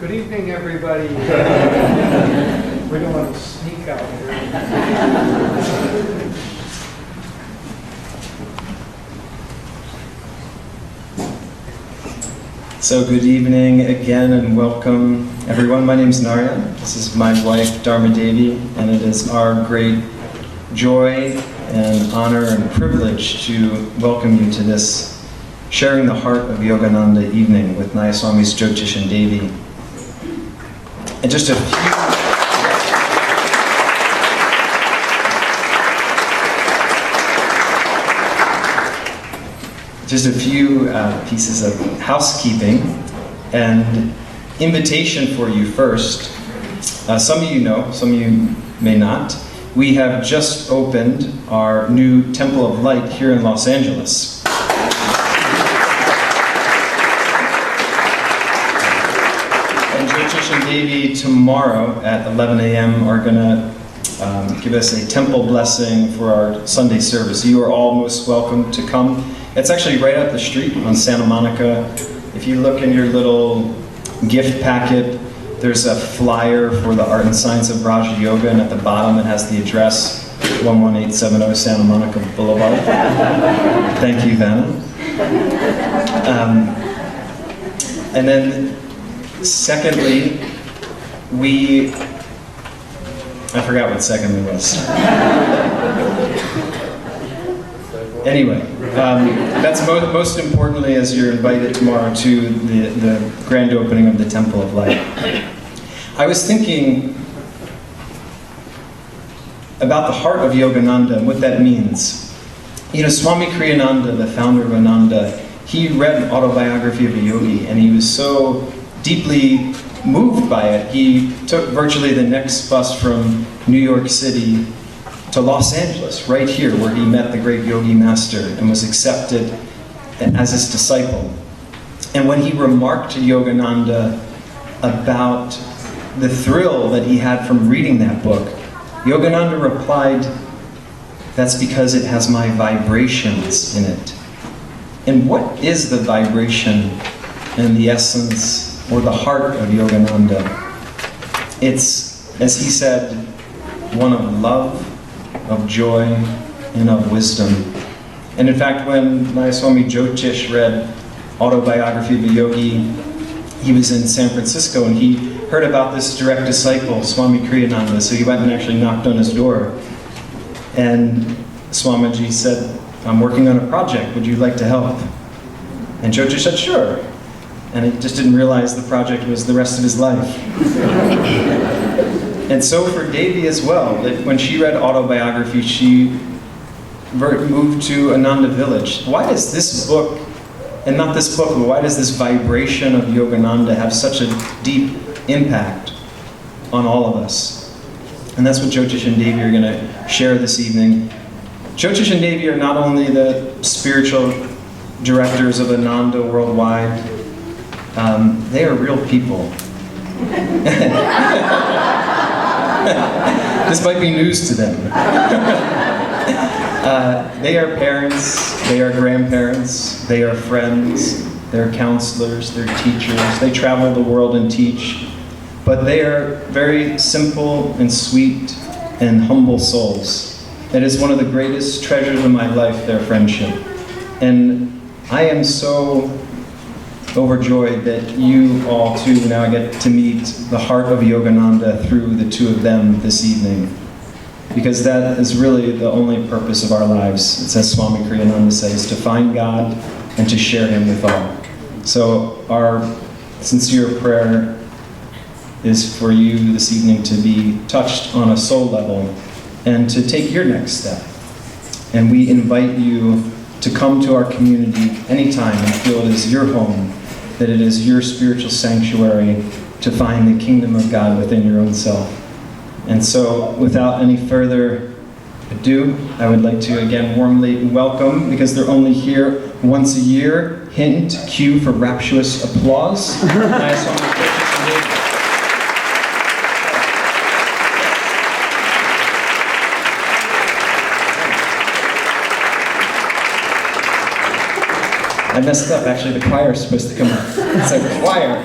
Good evening, everybody. We don't want to sneak out here. So good evening again and welcome everyone. My name is Narya. This is my wife Dharma Devi, and it is our great joy and honor and privilege to welcome you to this Sharing the Heart of Yogananda evening with Nayaswamis, Jyotish, and Devi. And just a few pieces of housekeeping and invitation for you first. Some of you know, some of you may not. We have just opened our new Temple of Light here in Los Angeles. And Jyotish and Devi tomorrow at 11 a.m. are going to give us a temple blessing for our Sunday service. You are all most welcome to come. It's actually right up the street on Santa Monica. If you look in your little gift packet, there's a flyer for the Art and Science of Raja Yoga, and at the bottom it has the address, 11870 Santa Monica Boulevard. Thank you, Vanna. And then, secondly, I forgot what secondly was. Anyway, that's most importantly, as you're invited tomorrow to the grand opening of the Temple of Light. I was thinking about the heart of Yogananda and what that means. You know, Swami Kriyananda, the founder of Ananda, he read Autobiography of a Yogi, and he was so deeply moved by it. He took virtually the next bus from New York City to Los Angeles, right here, where he met the great yogi master and was accepted as his disciple. And when he remarked to Yogananda about the thrill that he had from reading that book, Yogananda replied, "That's because it has my vibrations in it." And what is the vibration and the essence or the heart of Yogananda? It's, as he said, one of love, of joy, and of wisdom. And in fact, when Nayaswami Jyotish read Autobiography of a Yogi, he was in San Francisco and he heard about this direct disciple, Swami Kriyananda, so he went and actually knocked on his door. And Swamiji said, "I'm working on a project, would you like to help?" And Jyotish said, "Sure." And he just didn't realize the project was the rest of his life. And so for Devi as well, that when she read Autobiography, she moved to Ananda Village. Why does this book, and not this book, but why does this vibration of Yogananda have such a deep impact on all of us? And that's what Jyotish and Devi are going to share this evening. Jyotish and Devi are not only the spiritual directors of Ananda worldwide, they are real people. This might be news to them. They are parents, they are grandparents, they are friends, they're counselors, they're teachers, they travel the world and teach, but they are very simple and sweet and humble souls. It is one of the greatest treasures of my life, their friendship. And I am so overjoyed that you all too now get to meet the heart of Yogananda through the two of them this evening. Because that is really the only purpose of our lives. It's as Swami Kriyananda says, to find God and to share Him with all. So our sincere prayer is for you this evening to be touched on a soul level and to take your next step. And we invite you to come to our community anytime and feel it is your home, that it is your spiritual sanctuary to find the kingdom of God within your own self. And so, without any further ado, I would like to again warmly welcome, because they're only here once a year, hint, cue for rapturous applause. I messed up, actually the choir is supposed to come up. It's a choir.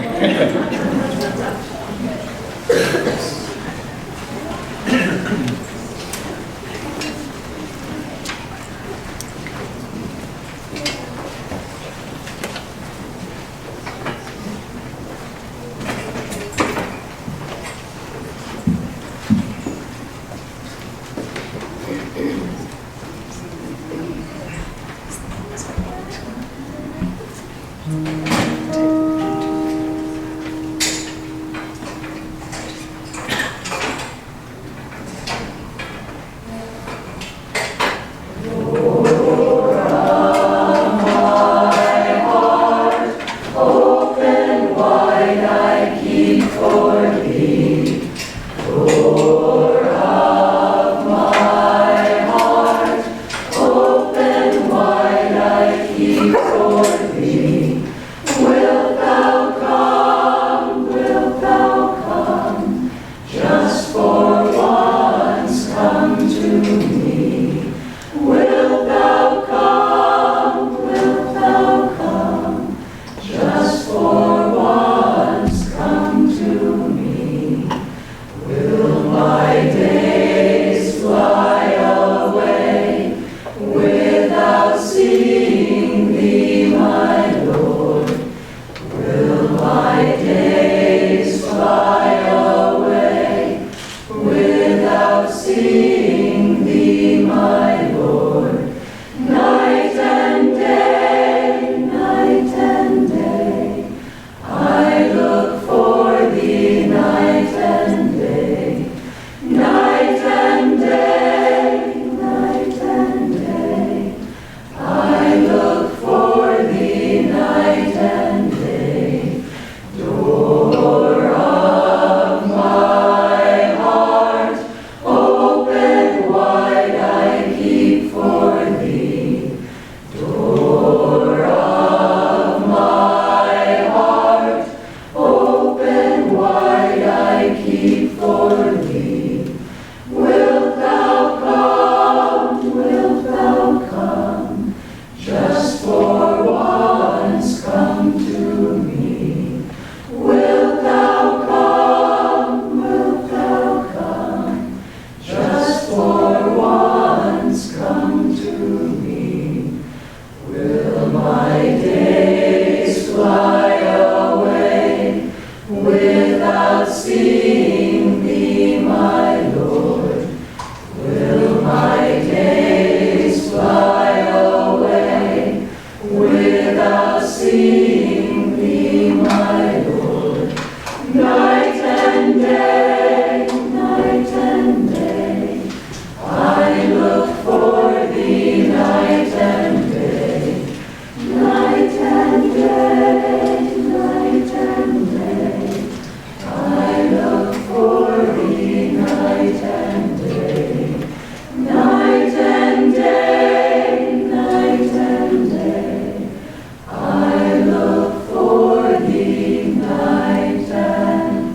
I look for thee night and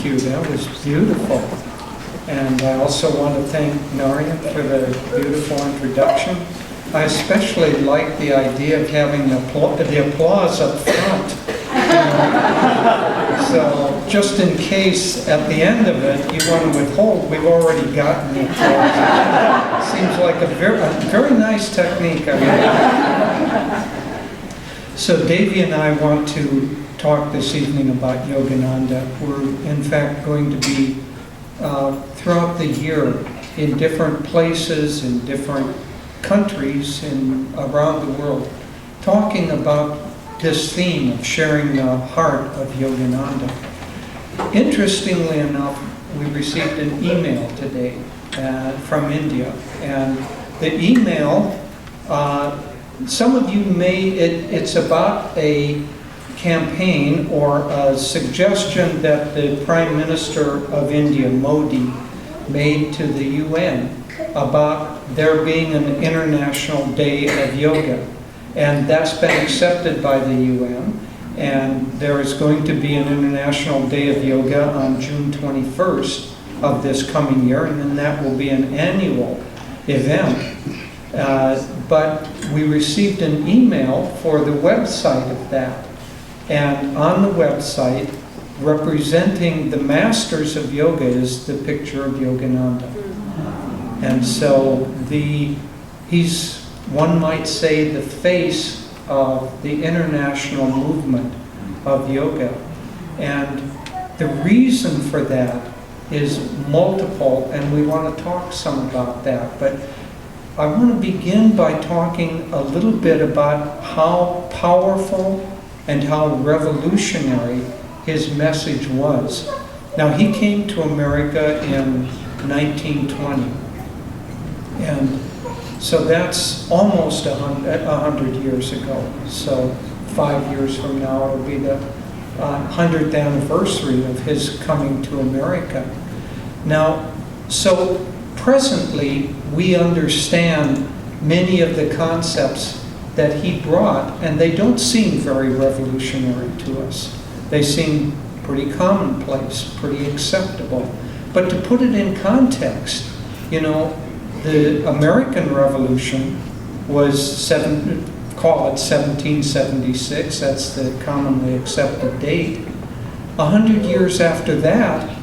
Thank you. That was beautiful. And I also want to thank Narian for the beautiful introduction. I especially like the idea of having the applause up front. So just in case at the end of it you want to withhold, we've already gotten the applause. Seems like a very nice technique. So Devi and I want to talk this evening about Yogananda. We're in fact going to be throughout the year in different places, in different countries around the world, talking about this theme of sharing the heart of Yogananda. Interestingly enough, we received an email today from India, and the email, some of you it's about a campaign or a suggestion that the Prime Minister of India, Modi, made to the UN about there being an International Day of Yoga. And that's been accepted by the UN. And there is going to be an International Day of Yoga on June 21st of this coming year, and then that will be an annual event. But we received an email for the website of that. And on the website, representing the masters of yoga is the picture of Yogananda. And so he's, one might say, the face of the international movement of yoga. And the reason for that is multiple, and we want to talk some about that. But I want to begin by talking a little bit about how powerful and how revolutionary his message was. Now, he came to America in 1920. And so that's almost 100 years ago. So 5 years from now, it'll be the 100th anniversary of his coming to America. Now, so presently, we understand many of the concepts that he brought, and they don't seem very revolutionary to us. They seem pretty commonplace, pretty acceptable. But to put it in context, the American Revolution was call it 1776, that's the commonly accepted date. 100 years after that,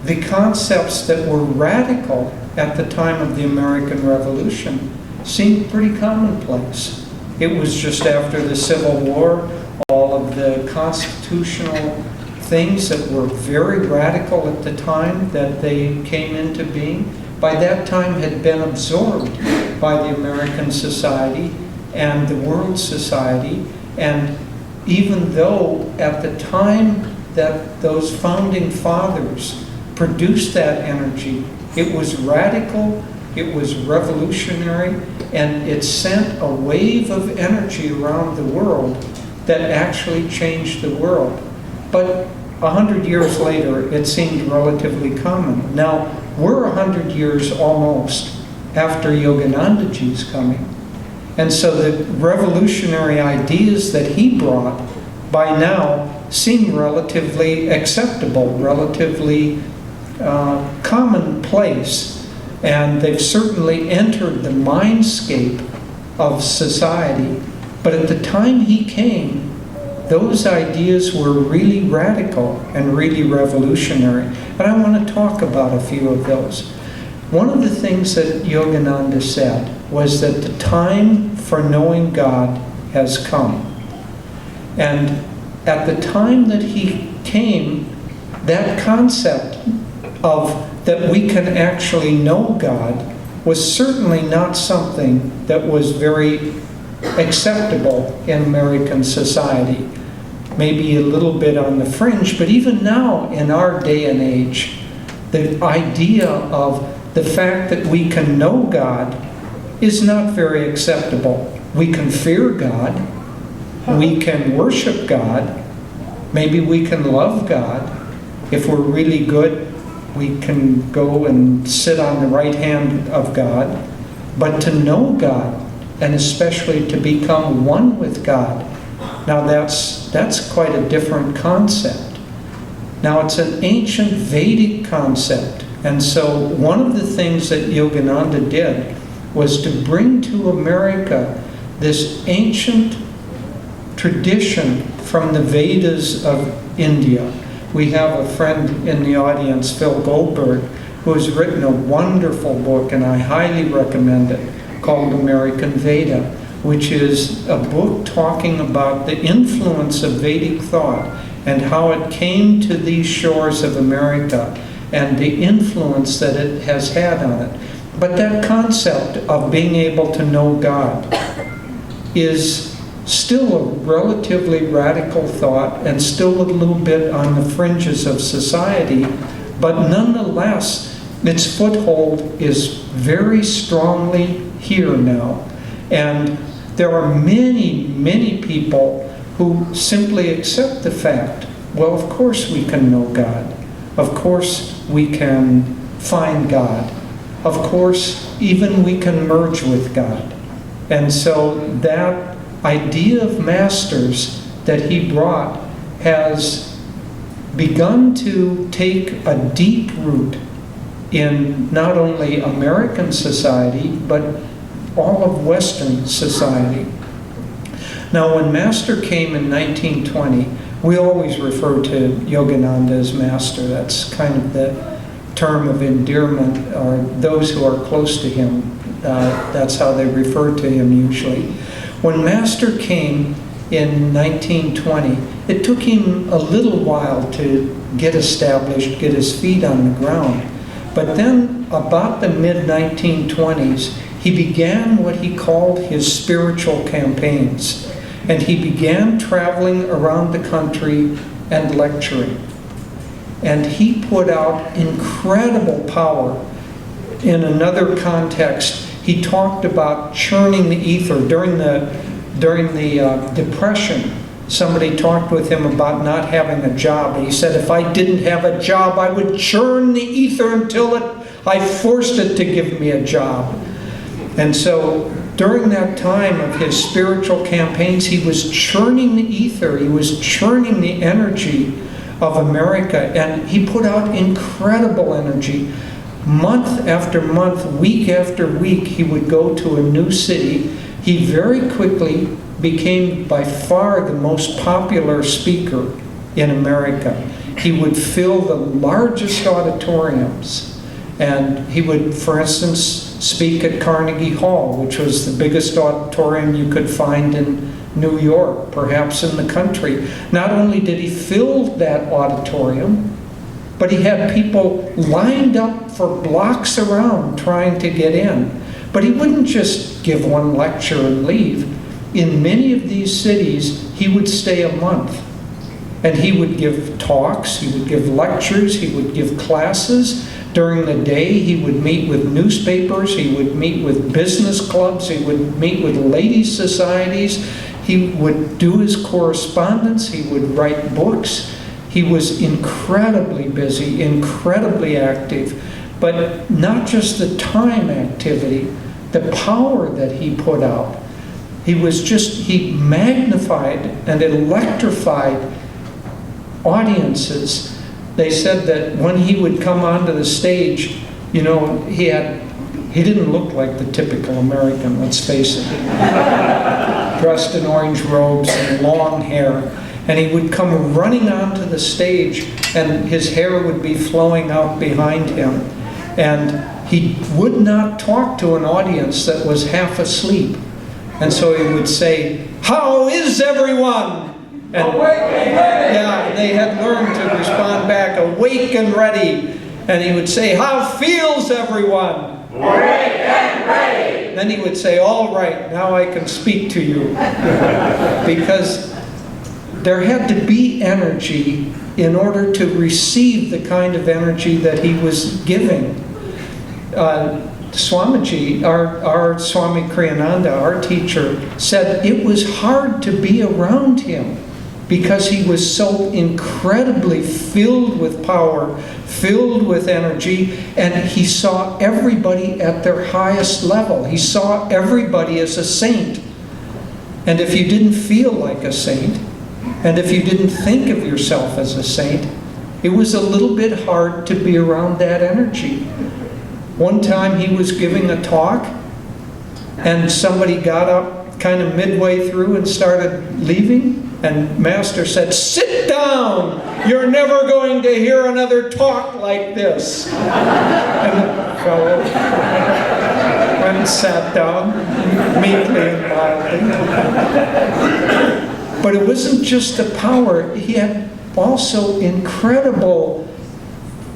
the concepts that were radical at the time of the American Revolution seemed pretty commonplace. It was just after the Civil War, all of the constitutional things that were very radical at the time that they came into being, by that time had been absorbed by the American society and the world society. And even though at the time that those founding fathers produced that energy, it was radical, it was revolutionary, and it sent a wave of energy around the world that actually changed the world. But 100 years later, it seemed relatively common. Now, we're 100 years almost after Yoganandaji's coming. And so the revolutionary ideas that he brought by now seem relatively acceptable, relatively commonplace. And they've certainly entered the mindscape of society. But at the time he came, those ideas were really radical and really revolutionary. And I want to talk about a few of those. One of the things that Yogananda said was that the time for knowing God has come. And at the time that he came, that concept of that we can actually know God was certainly not something that was very acceptable in American society. Maybe a little bit on the fringe, but even now in our day and age, the idea of the fact that we can know God is not very acceptable. We can fear God, we can worship God, maybe we can love God. If we're really good, we can go and sit on the right hand of God. But to know God, and especially to become one with God, now that's quite a different concept. Now, it's an ancient Vedic concept. And so one of the things that Yogananda did was to bring to America this ancient tradition from the Vedas of India. We have a friend in the audience, Phil Goldberg, who has written a wonderful book, and I highly recommend it, called American Veda, which is a book talking about the influence of Vedic thought and how it came to these shores of America and the influence that it has had on it. But that concept of being able to know God is still a relatively radical thought and still a little bit on the fringes of society, but nonetheless, its foothold is very strongly here now. And there are many, many people who simply accept the fact, well, of course we can know God. Of course we can find God. Of course, even we can merge with God. And so that idea of masters that he brought has begun to take a deep root in not only American society, but all of Western society. Now, when Master came in 1920, we always refer to Yogananda as Master. That's kind of the term of endearment, or those who are close to him. That's how they refer to him usually. When Master came in 1920, it took him a little while to get established, get his feet on the ground. But then, about the mid-1920s, he began what he called his spiritual campaigns. And he began traveling around the country and lecturing. And he put out incredible power. In another context, he talked about churning the ether. During the Depression, somebody talked with him about not having a job. And he said, if I didn't have a job, I would churn the ether until I forced it to give me a job. And so during that time of his spiritual campaigns, he was churning the ether. He was churning the energy of America. And he put out incredible energy. Month after month, week after week, he would go to a new city. He very quickly became by far the most popular speaker in America. He would fill the largest auditoriums. And he would, for instance, speak at Carnegie Hall, which was the biggest auditorium you could find in New York, perhaps in the country. Not only did he fill that auditorium, but he had people lined up for blocks around trying to get in. But he wouldn't just give one lecture and leave. In many of these cities, he would stay a month. And he would give talks, he would give lectures, he would give classes. During the day, he would meet with newspapers, he would meet with business clubs, he would meet with ladies' societies, he would do his correspondence, he would write books. He was incredibly busy, incredibly active, but not just the time activity, the power that he put out. He magnified and electrified audiences. They said that when he would come onto the stage, he didn't look like the typical American, let's face it. Dressed in orange robes and long hair. And he would come running onto the stage, and his hair would be flowing out behind him. And he would not talk to an audience that was half asleep. And so he would say, "How is everyone?" And yeah, they had learned to respond back, "Awake and ready." And he would say, "How feels everyone?" "Awake and ready." Then he would say, "All right, now I can speak to you." Because there had to be energy in order to receive the kind of energy that he was giving. Swamiji, our Swami Kriyananda, our teacher, said it was hard to be around him because he was so incredibly filled with power, filled with energy, and he saw everybody at their highest level. He saw everybody as a saint. And if you didn't feel like a saint, and if you didn't think of yourself as a saint, It was a little bit hard to be around that energy. One time he was giving a talk, and somebody got up kind of midway through and started leaving, and Master said, "Sit down! You're never going to hear another talk like this." And the fellow went and sat down, meekly and mildly. But it wasn't just the power. He had also incredible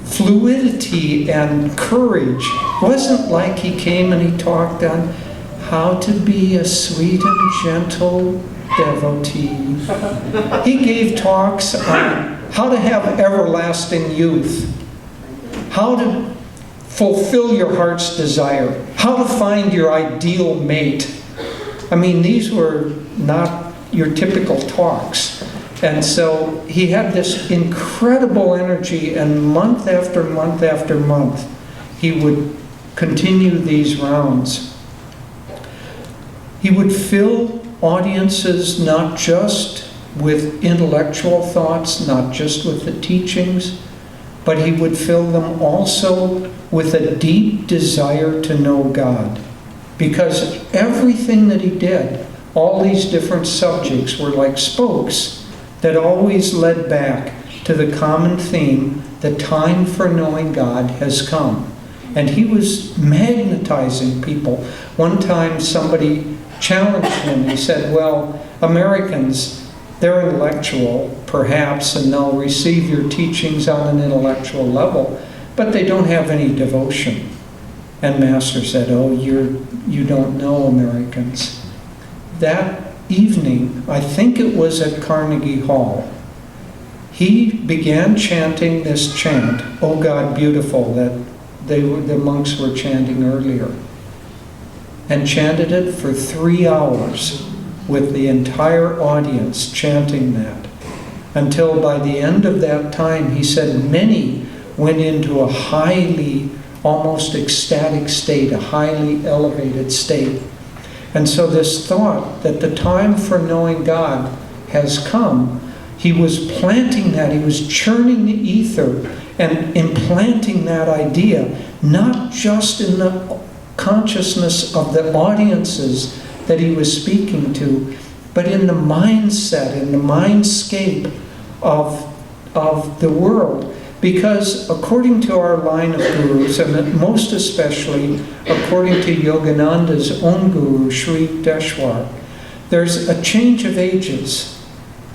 fluidity and courage. It wasn't like he came and he talked on how to be a sweet and gentle devotee. He gave talks on how to have everlasting youth, how to fulfill your heart's desire, how to find your ideal mate. I mean, these were not your typical talks. And so he had this incredible energy, and month after month after month, he would continue these rounds. He would fill audiences not just with intellectual thoughts, not just with the teachings, but he would fill them also with a deep desire to know God. Because everything that he did, all these different subjects were like spokes that always led back to the common theme, the time for knowing God has come. And he was magnetizing people. One time somebody challenged him. He said, well, Americans, they're intellectual, perhaps, and they'll receive your teachings on an intellectual level, but they don't have any devotion. And Master said, oh, you don't know Americans. That evening, I think it was at Carnegie Hall, he began chanting this chant, "Oh God, beautiful," that the monks were chanting earlier, and chanted it for 3 hours with the entire audience chanting that, until by the end of that time, he said many went into a highly, almost ecstatic state, a highly elevated state. And so this thought that the time for knowing God has come, he was planting that, he was churning the ether and implanting that idea, not just in the consciousness of the audiences that he was speaking to, but in the mindset, in the mindscape of the world. Because according to our line of gurus, and most especially according to Yogananda's own guru, Sri Deshwar, there's a change of ages.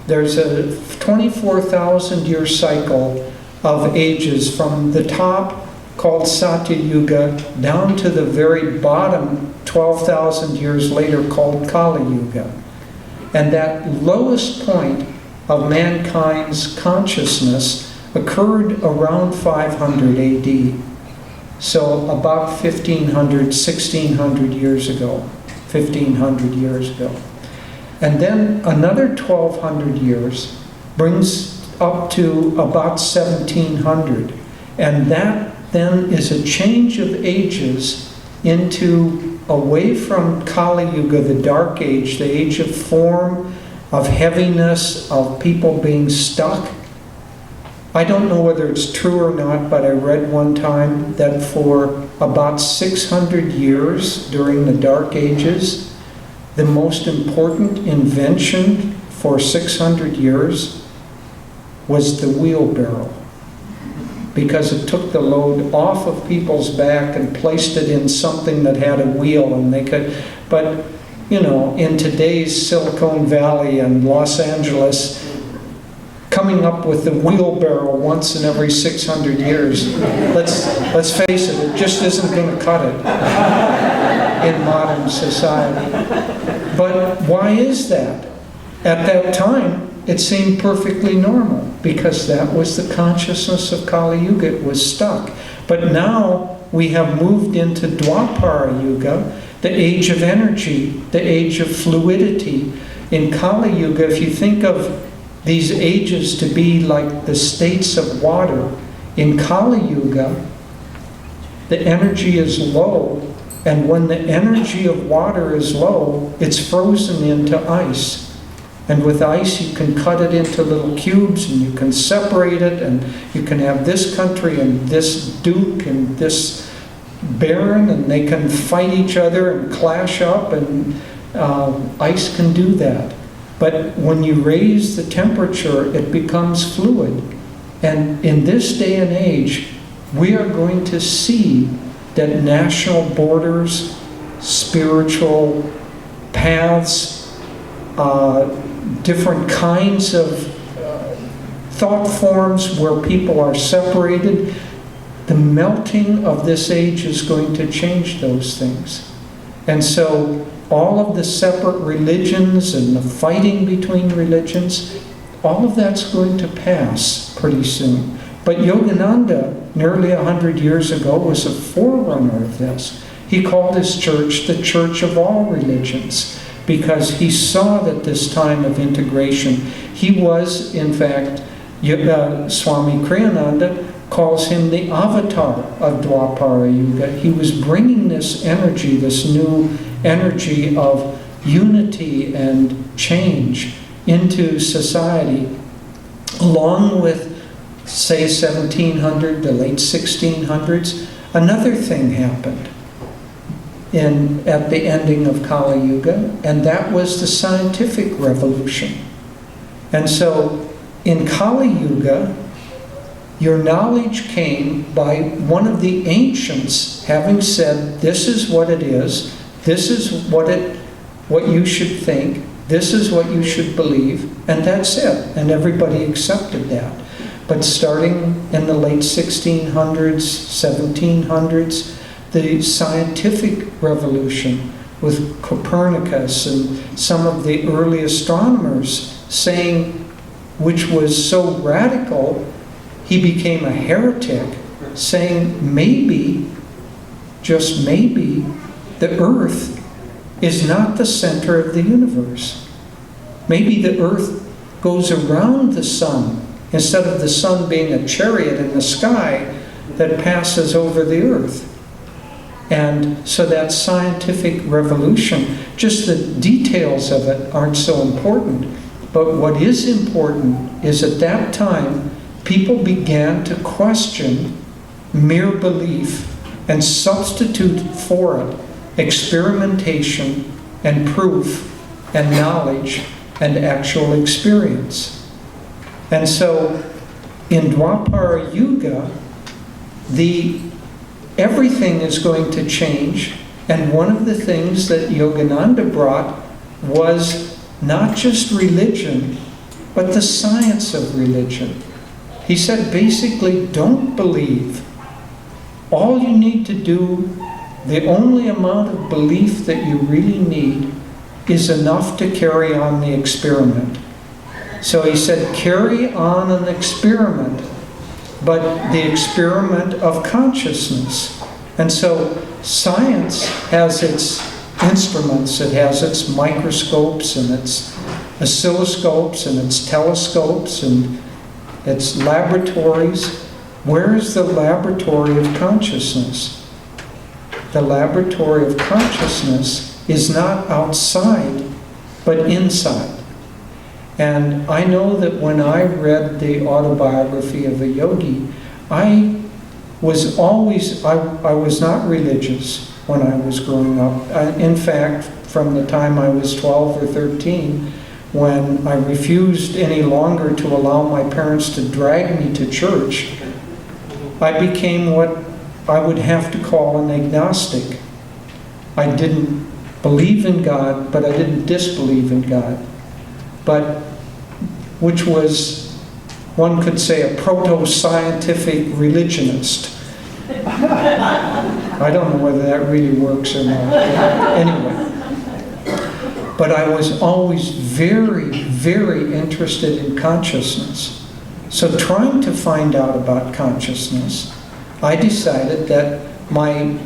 There's a 24,000-year cycle of ages from the top, called Satya Yuga, down to the very bottom, 12,000 years later, called Kali Yuga. And that lowest point of mankind's consciousness occurred around 500 AD. So about 1,500, 1,600 years ago, 1,500 years ago. And then another 1,200 years brings up to about 1,700. And that then is a change of ages into away from Kali Yuga, the dark age, the age of form, of heaviness, of people being stuck. I don't know whether it's true or not, but I read one time that for about 600 years during the Dark Ages, the most important invention for 600 years was the wheelbarrow. Because it took the load off of people's back and placed it in something that had a wheel, and they could, but you know, in today's Silicon Valley and Los Angeles, coming up with the wheelbarrow once in every 600 years, let's face it, it just isn't going to cut it in modern society. But why is that? At that time, it seemed perfectly normal, because that was the consciousness of Kali Yuga. It was stuck. But now we have moved into Dwapara Yuga, the age of energy, the age of fluidity. In Kali Yuga, if you think of these ages to be like the states of water, in Kali Yuga, the energy is low, and when the energy of water is low, it's frozen into ice. And with ice, you can cut it into little cubes, and you can separate it, and you can have this country and this duke and this baron, and they can fight each other and clash up, and ice can do that. But when you raise the temperature, it becomes fluid. And in this day and age, we are going to see that national borders, spiritual paths, different kinds of thought forms where people are separated, the melting of this age is going to change those things. And so all of the separate religions and the fighting between religions, all of that's going to pass pretty soon. But Yogananda, nearly 100 years ago, was a forerunner of this. He called his church the Church of all religions, because he saw that this time of integration, he was, in fact, Swami Kriyananda calls him the avatar of Dwapara Yuga. He was bringing this energy, this new energy of unity and change into society, along with, say, 1700, the late 1600s. Another thing happened at the ending of Kali Yuga, and that was the scientific revolution. And so in Kali Yuga, your knowledge came by one of the ancients having said, this is what it is, this is what you should think, this is what you should believe, and that's it. And everybody accepted that. But starting in the late 1600s, 1700s, the scientific revolution with Copernicus and some of the early astronomers saying, which was so radical, he became a heretic, saying maybe, just maybe, the Earth is not the center of the universe. Maybe the Earth goes around the sun, instead of the sun being a chariot in the sky that passes over the Earth. And so that scientific revolution, just the details of it aren't so important. But what is important is at that time, people began to question mere belief and substitute for it experimentation and proof and knowledge and actual experience. And so in Dwapara Yuga, everything is going to change, and one of the things that Yogananda brought was not just religion, but the science of religion. He said, basically, don't believe. All you need to do, the only amount of belief that you really need is enough to carry on the experiment. So he said, carry on an experiment, but the experiment of consciousness. And so science has its instruments, it has its microscopes and its oscilloscopes and its telescopes and its laboratories. Where is the laboratory of consciousness? The laboratory of consciousness is not outside, but inside. And I know that when I read the autobiography of a yogi, I was not religious when I was growing up. In fact, from the time I was 12 or 13, when I refused any longer to allow my parents to drag me to church, I became what I would have to call an agnostic. I didn't believe in God, but I didn't disbelieve in God. But which was, one could say, a proto-scientific religionist. I don't know whether that really works or not. Anyway. But I was always very, very interested in consciousness. So trying to find out about consciousness, I decided that my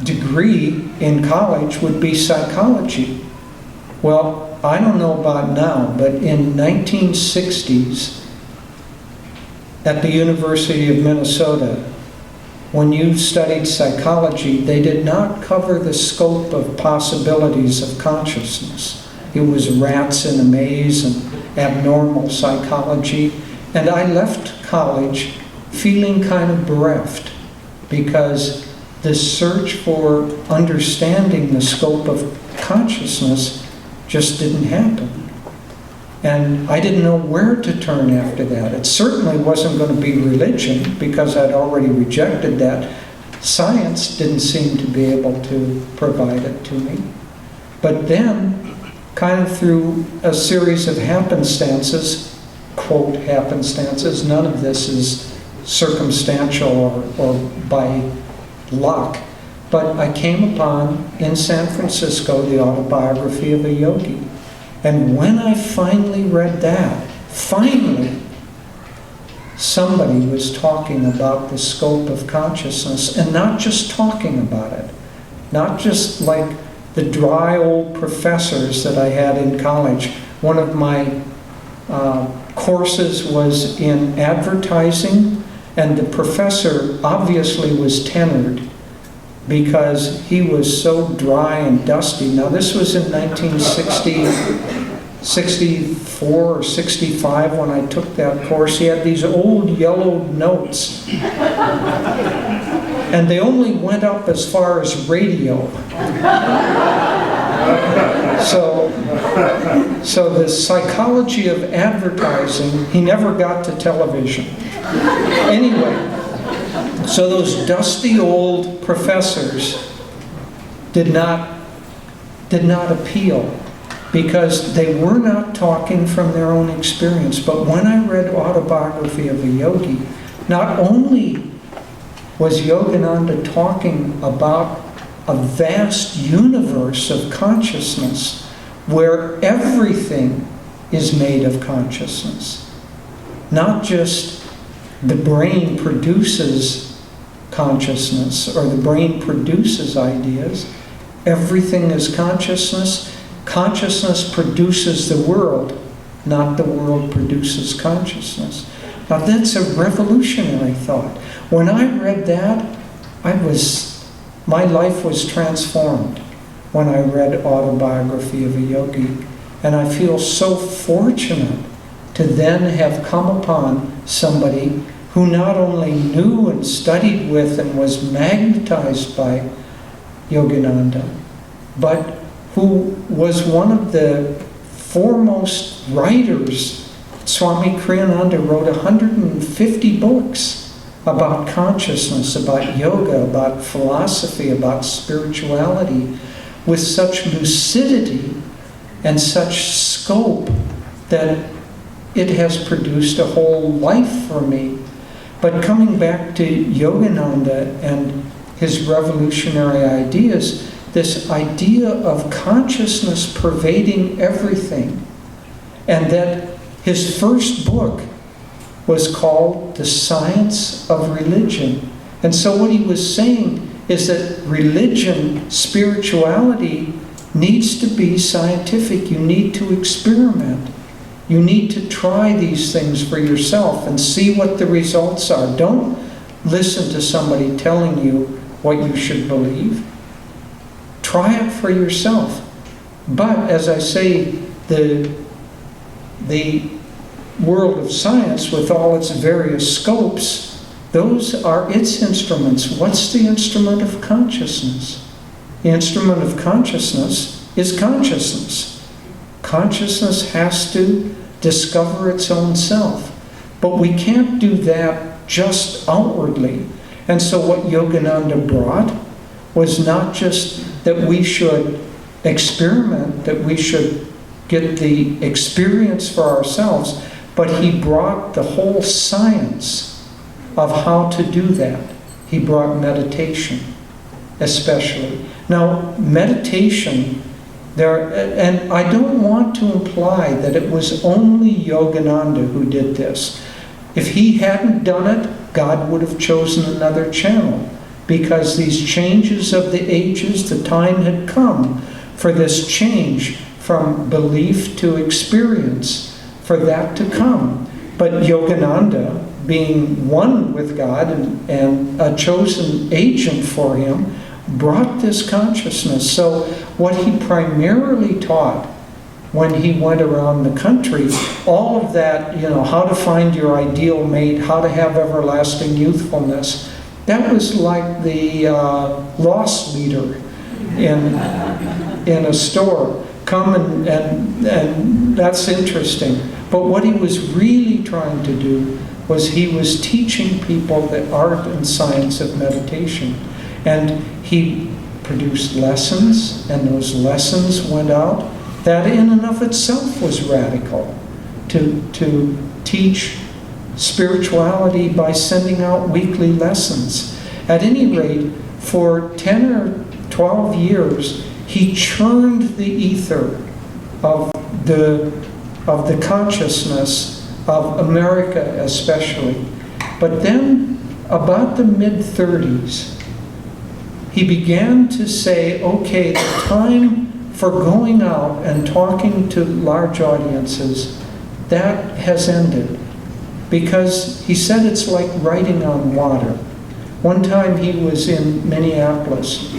degree in college would be psychology. Well, I don't know about now, but in 1960s, at the University of Minnesota, when you studied psychology, they did not cover the scope of possibilities of consciousness. It was rats in a maze and abnormal psychology. And I left college feeling kind of bereft, because the search for understanding the scope of consciousness just didn't happen. And I didn't know where to turn after that. It certainly wasn't going to be religion, because I'd already rejected that. Science didn't seem to be able to provide it to me. But then, kind of through a series of happenstances, quote happenstances, none of this is circumstantial or by luck, but I came upon in San Francisco the autobiography of a yogi. And when I finally read that, finally, somebody was talking about the scope of consciousness, and not just talking about it, not just like the dry old professors that I had in college. One of my courses was in advertising, and the professor obviously was tenured because he was so dry and dusty. Now, this was in 1964 or 65 when I took that course. He had these old yellowed notes, and they only went up as far as radio. So the psychology of advertising, he never got to television. Anyway, so those dusty old professors did not appeal, because they were not talking from their own experience. But when I read Autobiography of a Yogi, not only was Yogananda talking about a vast universe of consciousness where everything is made of consciousness. Not just the brain produces consciousness or the brain produces ideas. Everything is consciousness. Consciousness produces the world, not the world produces consciousness. Now that's a revolutionary thought. When I read that, my life was transformed when I read Autobiography of a Yogi. And I feel so fortunate to then have come upon somebody who not only knew and studied with and was magnetized by Yogananda, but who was one of the foremost writers. Swami Kriyananda wrote 150 books about consciousness, about yoga, about philosophy, about spirituality, with such lucidity and such scope that it has produced a whole life for me. But coming back to Yogananda and his revolutionary ideas, this idea of consciousness pervading everything, and that his first book was called The Science of Religion. And so what he was saying is that religion, spirituality, needs to be scientific. You need to experiment. You need to try these things for yourself and see what the results are. Don't listen to somebody telling you what you should believe. Try it for yourself. But as I say, the world of science, with all its various scopes, those are its instruments. What's the instrument of consciousness? The instrument of consciousness is consciousness. Consciousness has to discover its own self. But we can't do that just outwardly. And so what Yogananda brought was not just that we should experiment, that we should get the experience for ourselves, but he brought the whole science of how to do that. He brought meditation, especially. Now, meditation, and I don't want to imply that it was only Yogananda who did this. If he hadn't done it, God would have chosen another channel, because these changes of the ages, the time had come for this change from belief to experience, for that to come. But Yogananda, being one with God and a chosen agent for him, brought this consciousness. So what he primarily taught when he went around the country, all of that, how to find your ideal mate, how to have everlasting youthfulness, that was like the loss leader in a store. Come and that's interesting. But what he was really trying to do was he was teaching people the art and science of meditation. And he produced lessons, and those lessons went out. That in and of itself was radical, to teach spirituality by sending out weekly lessons. At any rate, for 10 or 12 years, he churned the ether of the consciousness of America especially. But then, about the mid-30s, he began to say, okay, the time for going out and talking to large audiences, that has ended. Because he said it's like writing on water. One time he was in Minneapolis,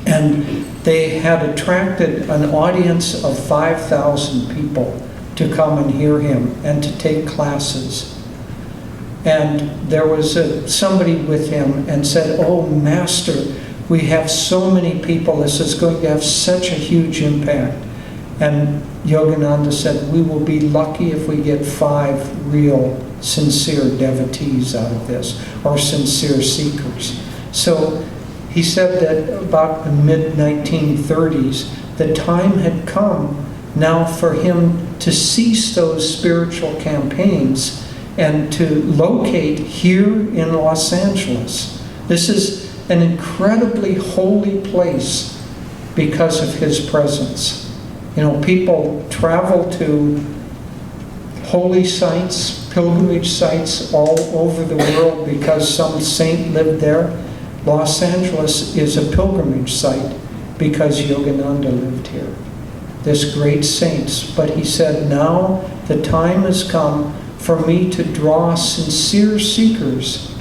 and they had attracted an audience of 5,000 people to come and hear him and to take classes. And there was somebody with him and said, "Oh, Master, we have so many people, this is going to have such a huge impact." And Yogananda said, "We will be lucky if we get 5 real, sincere devotees out of this, or sincere seekers." So he said that about the mid-1930s, the time had come now for him to cease those spiritual campaigns and to locate here in Los Angeles. This is an incredibly holy place because of his presence. People travel to holy sites, pilgrimage sites all over the world because some saint lived there. Los Angeles is a pilgrimage site because Yogananda lived here. This great saint. But he said, now the time has come for me to draw sincere seekers,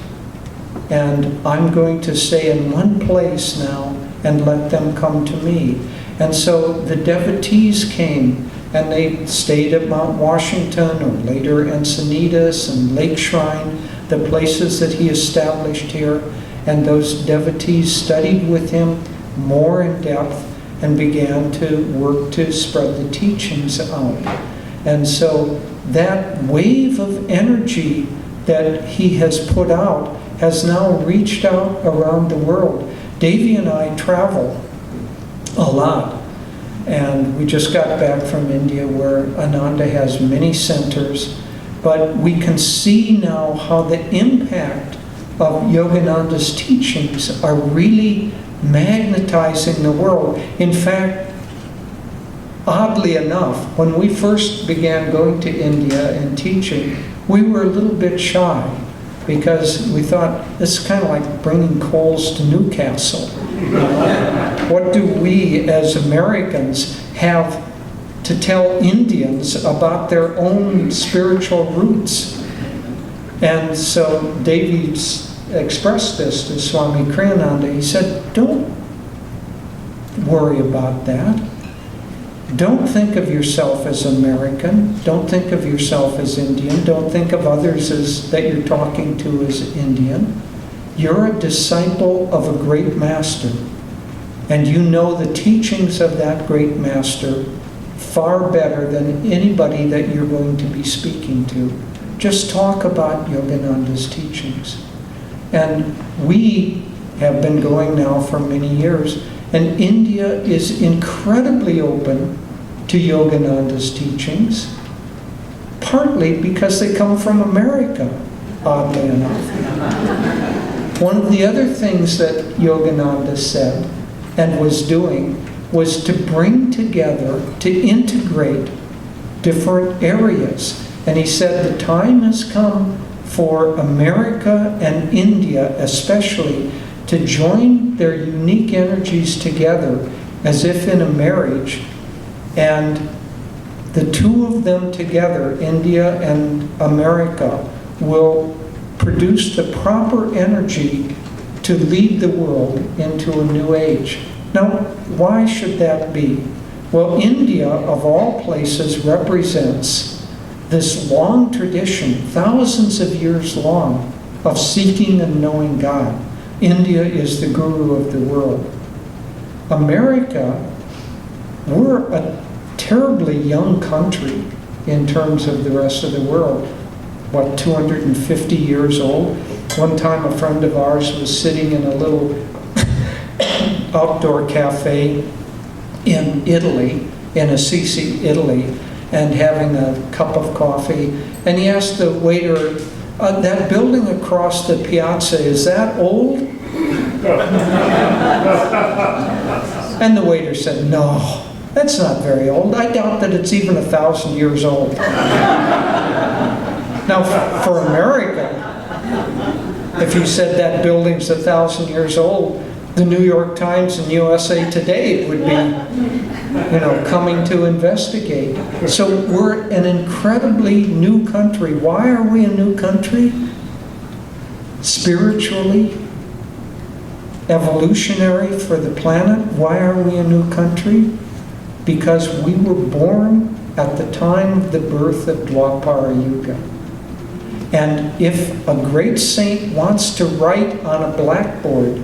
and I'm going to stay in one place now and let them come to me. And so the devotees came, and they stayed at Mount Washington, or later Encinitas and Lake Shrine, the places that he established here. And those devotees studied with him more in depth and began to work to spread the teachings out. And so that wave of energy that he has put out has now reached out around the world. Devi and I travel a lot. And we just got back from India, where Ananda has many centers. But we can see now how the impact of Yogananda's teachings are really magnetizing the world. In fact, oddly enough, when we first began going to India and teaching, we were a little bit shy because we thought, this is kind of like bringing coals to Newcastle. What do we as Americans have to tell Indians about their own spiritual roots? And so Devi expressed this to Swami Kriyananda. He said, don't worry about that. Don't think of yourself as American. Don't think of yourself as Indian. Don't think of others that you're talking to as Indian. You're a disciple of a great master, and you know the teachings of that great master far better than anybody that you're going to be speaking to. Just talk about Yogananda's teachings. And we have been going now for many years, and India is incredibly open to Yogananda's teachings, partly because they come from America, oddly enough. One of the other things that Yogananda said and was doing was to bring together, to integrate different areas. And he said the time has come for America and India especially to join their unique energies together as if in a marriage, and the two of them together, India and America, will produce the proper energy to lead the world into a new age. Now, why should that be? Well, India, of all places, represents this long tradition, thousands of years long, of seeking and knowing God. India is the guru of the world. America, we're a terribly young country in terms of the rest of the world. What, 250 years old? One time a friend of ours was sitting in a little outdoor cafe in Italy, in Assisi, Italy, and having a cup of coffee. And he asked the waiter, that building across the piazza, is that old? And the waiter said, no, that's not very old. I doubt that it's even 1,000 years old. Now, for America, if you said that building's 1,000 years old, the New York Times and USA Today would be, coming to investigate. So we're an incredibly new country. Why are we a new country? Spiritually, evolutionary for the planet. Why are we a new country? Because we were born at the time of the birth of Dwapara Yuga. And if a great saint wants to write on a blackboard,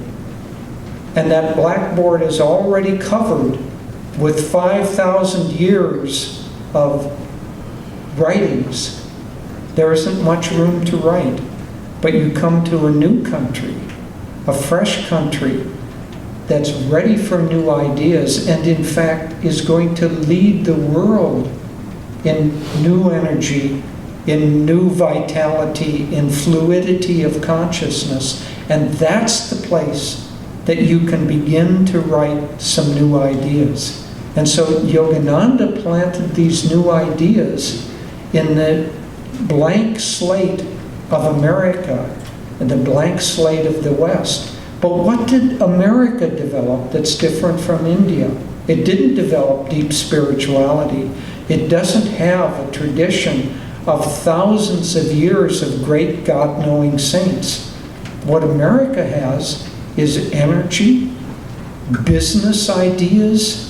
and that blackboard is already covered with 5,000 years of writings, there isn't much room to write. But you come to a new country, a fresh country that's ready for new ideas, and in fact is going to lead the world in new energy, in new vitality, in fluidity of consciousness. And that's the place that you can begin to write some new ideas. And so Yogananda planted these new ideas in the blank slate of America and the blank slate of the West. But what did America develop that's different from India? It didn't develop deep spirituality. It doesn't have a tradition of thousands of years of great God-knowing saints. What America has is energy, business ideas,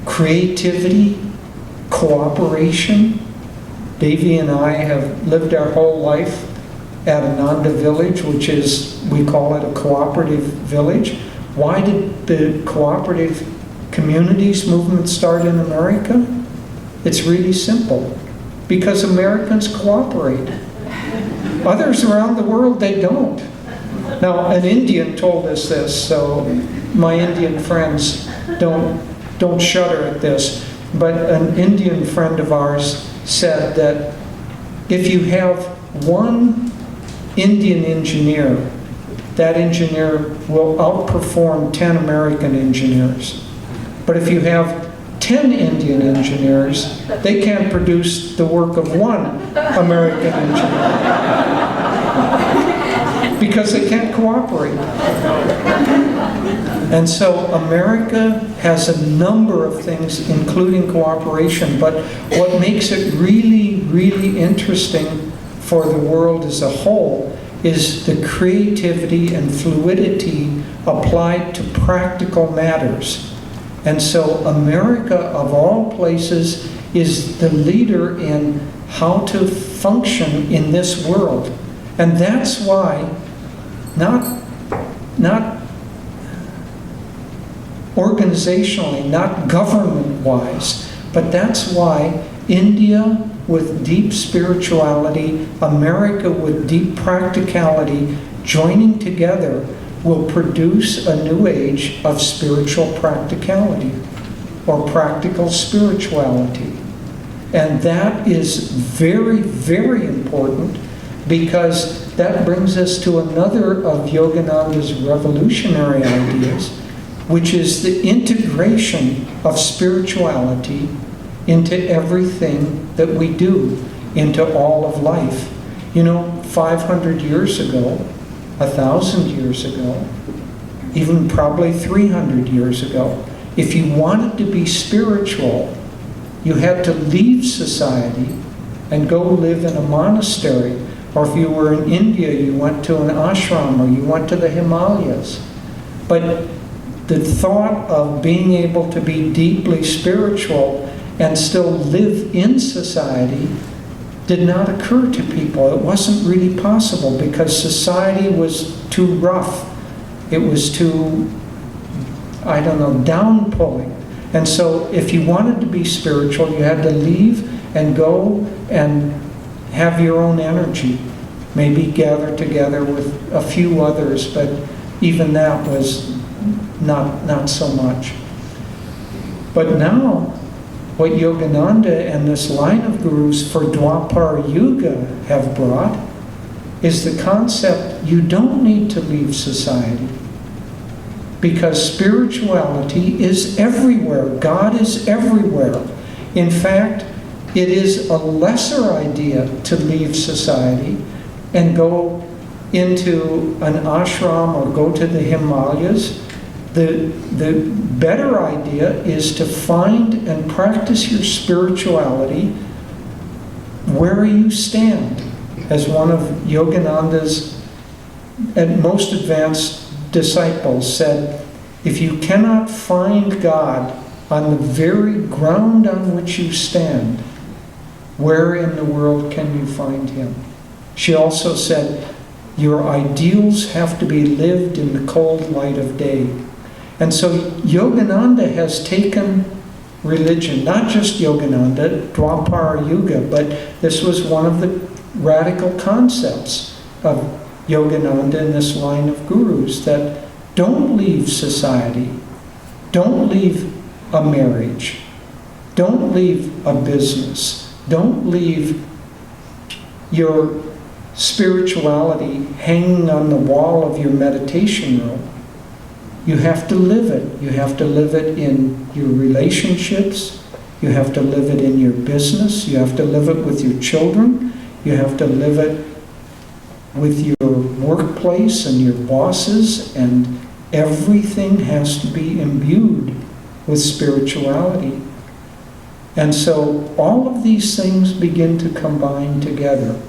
creativity, cooperation. Devi and I have lived our whole life at Ananda Village, which is, we call it a cooperative village. Why did the cooperative communities movement start in America? It's really simple. Because Americans cooperate. Others around the world, they don't. Now, an Indian told us this, so my Indian friends don't shudder at this. But an Indian friend of ours said that if you have one Indian engineer, that engineer will outperform 10 American engineers. But if you have 10 Indian engineers, they can't produce the work of one American engineer. Because they can't cooperate. And so America has a number of things, including cooperation, but what makes it really, really interesting for the world as a whole is the creativity and fluidity applied to practical matters. And so America, of all places, is the leader in how to function in this world. And that's why, not organizationally, not government-wise, but that's why India with deep spirituality, America with deep practicality, joining together will produce a new age of spiritual practicality or practical spirituality. And that is very, very important, because that brings us to another of Yogananda's revolutionary ideas, which is the integration of spirituality into everything that we do, into all of life. 500 years ago, 1,000 years ago, even probably 300 years ago, if you wanted to be spiritual, you had to leave society and go live in a monastery. Or if you were in India, you went to an ashram, or you went to the Himalayas. But the thought of being able to be deeply spiritual and still live in society did not occur to people. It wasn't really possible because society was too rough. It was too, downpulling. And so if you wanted to be spiritual, you had to leave and go and have your own energy. Maybe gather together with a few others, but even that was not so much. But now, what Yogananda and this line of gurus for Dwapara Yuga have brought is the concept you don't need to leave society. Because spirituality is everywhere. God is everywhere. In fact, it is a lesser idea to leave society and go into an ashram or go to the Himalayas. The better idea is to find and practice your spirituality where you stand. As one of Yogananda's and most advanced disciples said, if you cannot find God on the very ground on which you stand, where in the world can you find Him? She also said, your ideals have to be lived in the cold light of day. And so Yogananda has taken religion, not just Yogananda, Dwapara Yuga, but this was one of the radical concepts of Yogananda in this line of gurus, that don't leave society, don't leave a marriage, don't leave a business, don't leave your spirituality hanging on the wall of your meditation room. You have to live it. You have to live it in your relationships. You have to live it in your business. You have to live it with your children. You have to live it with your workplace and your bosses, and everything has to be imbued with spirituality. And so all of these things begin to combine together,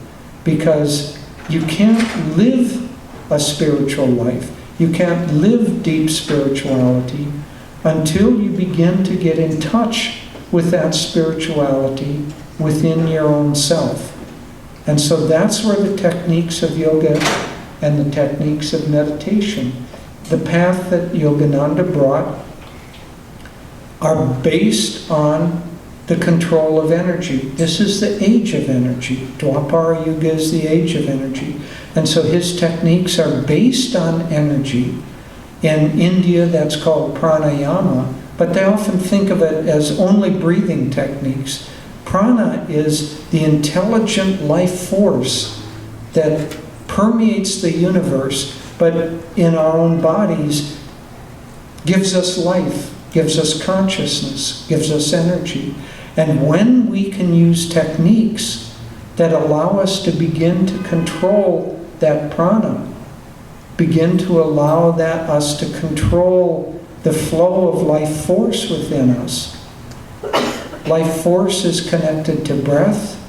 because you can't live a spiritual life, you can't live deep spirituality until you begin to get in touch with that spirituality within your own self. And so that's where the techniques of yoga and the techniques of meditation, the path that Yogananda brought, are based on the control of energy. This is the age of energy. Dwapara Yuga is the age of energy. And so his techniques are based on energy. In India, that's called pranayama, but they often think of it as only breathing techniques. Prana is the intelligent life force that permeates the universe, but in our own bodies gives us life, gives us consciousness, gives us energy. And when we can use techniques that allow us to begin to control that prana, begin to allow us to control the flow of life force within us. Life force is connected to breath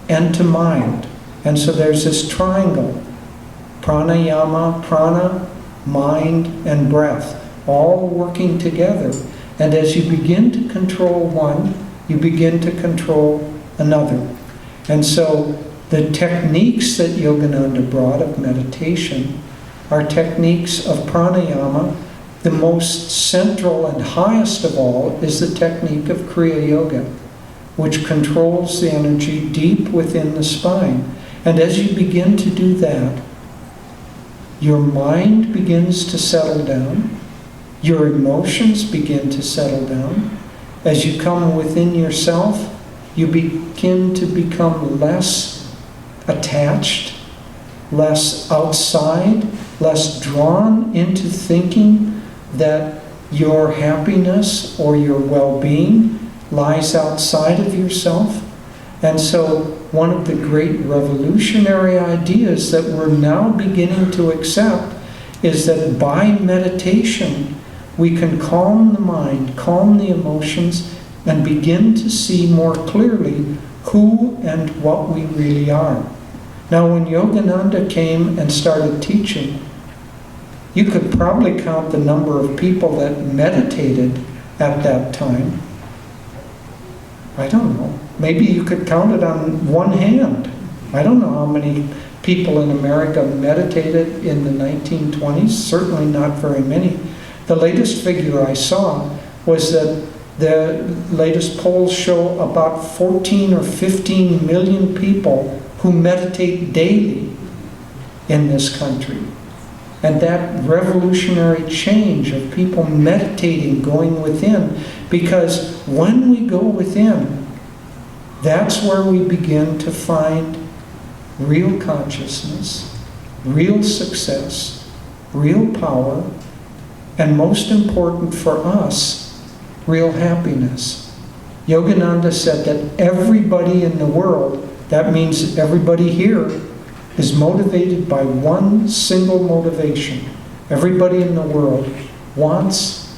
and to mind. And so there's this triangle. Pranayama, prana, mind, and breath, all working together. And as you begin to control one, you begin to control another. And so the techniques that Yogananda brought of meditation are techniques of pranayama. The most central and highest of all is the technique of Kriya Yoga, which controls the energy deep within the spine. And as you begin to do that, your mind begins to settle down, your emotions begin to settle down. As you come within yourself, you begin to become less attached, less outside, less drawn into thinking that your happiness or your well-being lies outside of yourself. And so one of the great revolutionary ideas that we're now beginning to accept is that by meditation we can calm the mind, calm the emotions, and begin to see more clearly who and what we really are. Now when Yogananda came and started teaching, you could probably count the number of people that meditated at that time. I don't know. Maybe you could count it on one hand. I don't know how many people in America meditated in the 1920s. Certainly not very many. The latest figure I saw was that the latest polls show about 14 or 15 million people who meditate daily in this country. And that revolutionary change of people meditating, going within, because when we go within, that's where we begin to find real consciousness, real success, real power, and most important for us, real happiness. Yogananda said that everybody in the world, that means everybody here, is motivated by one single motivation. Everybody in the world wants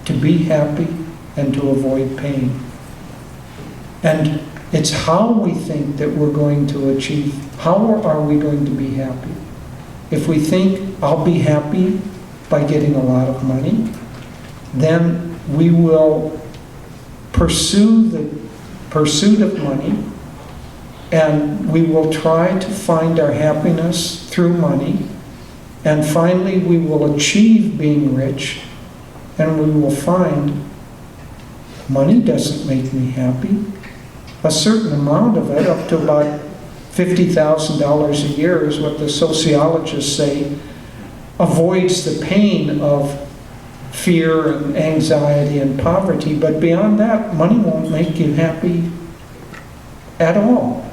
to be happy and to avoid pain. And it's how we think that we're going to achieve. How are we going to be happy? If we think, I'll be happy by getting a lot of money, then we will pursue the pursuit of money, and we will try to find our happiness through money, and finally we will achieve being rich, and we will find money doesn't make me happy. A certain amount of it, up to about $50,000 a year, is what the sociologists say, avoids the pain of fear and anxiety and poverty. But beyond that, money won't make you happy at all.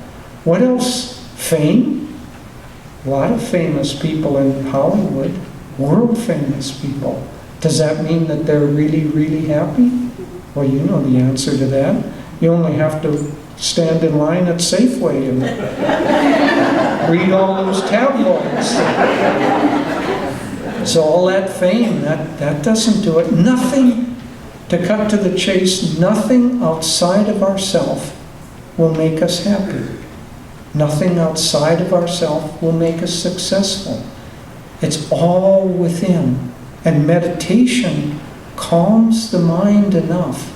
What else? Fame. A lot of famous people in Hollywood, world famous people. Does that mean that they're really, really happy? Well, you know the answer to that. You only have to stand in line at Safeway and read all those tabloids. So all that fame, that doesn't do it. Nothing, to cut to the chase, nothing outside of ourself will make us happy. Nothing outside of ourself will make us successful. It's all within. And meditation calms the mind enough,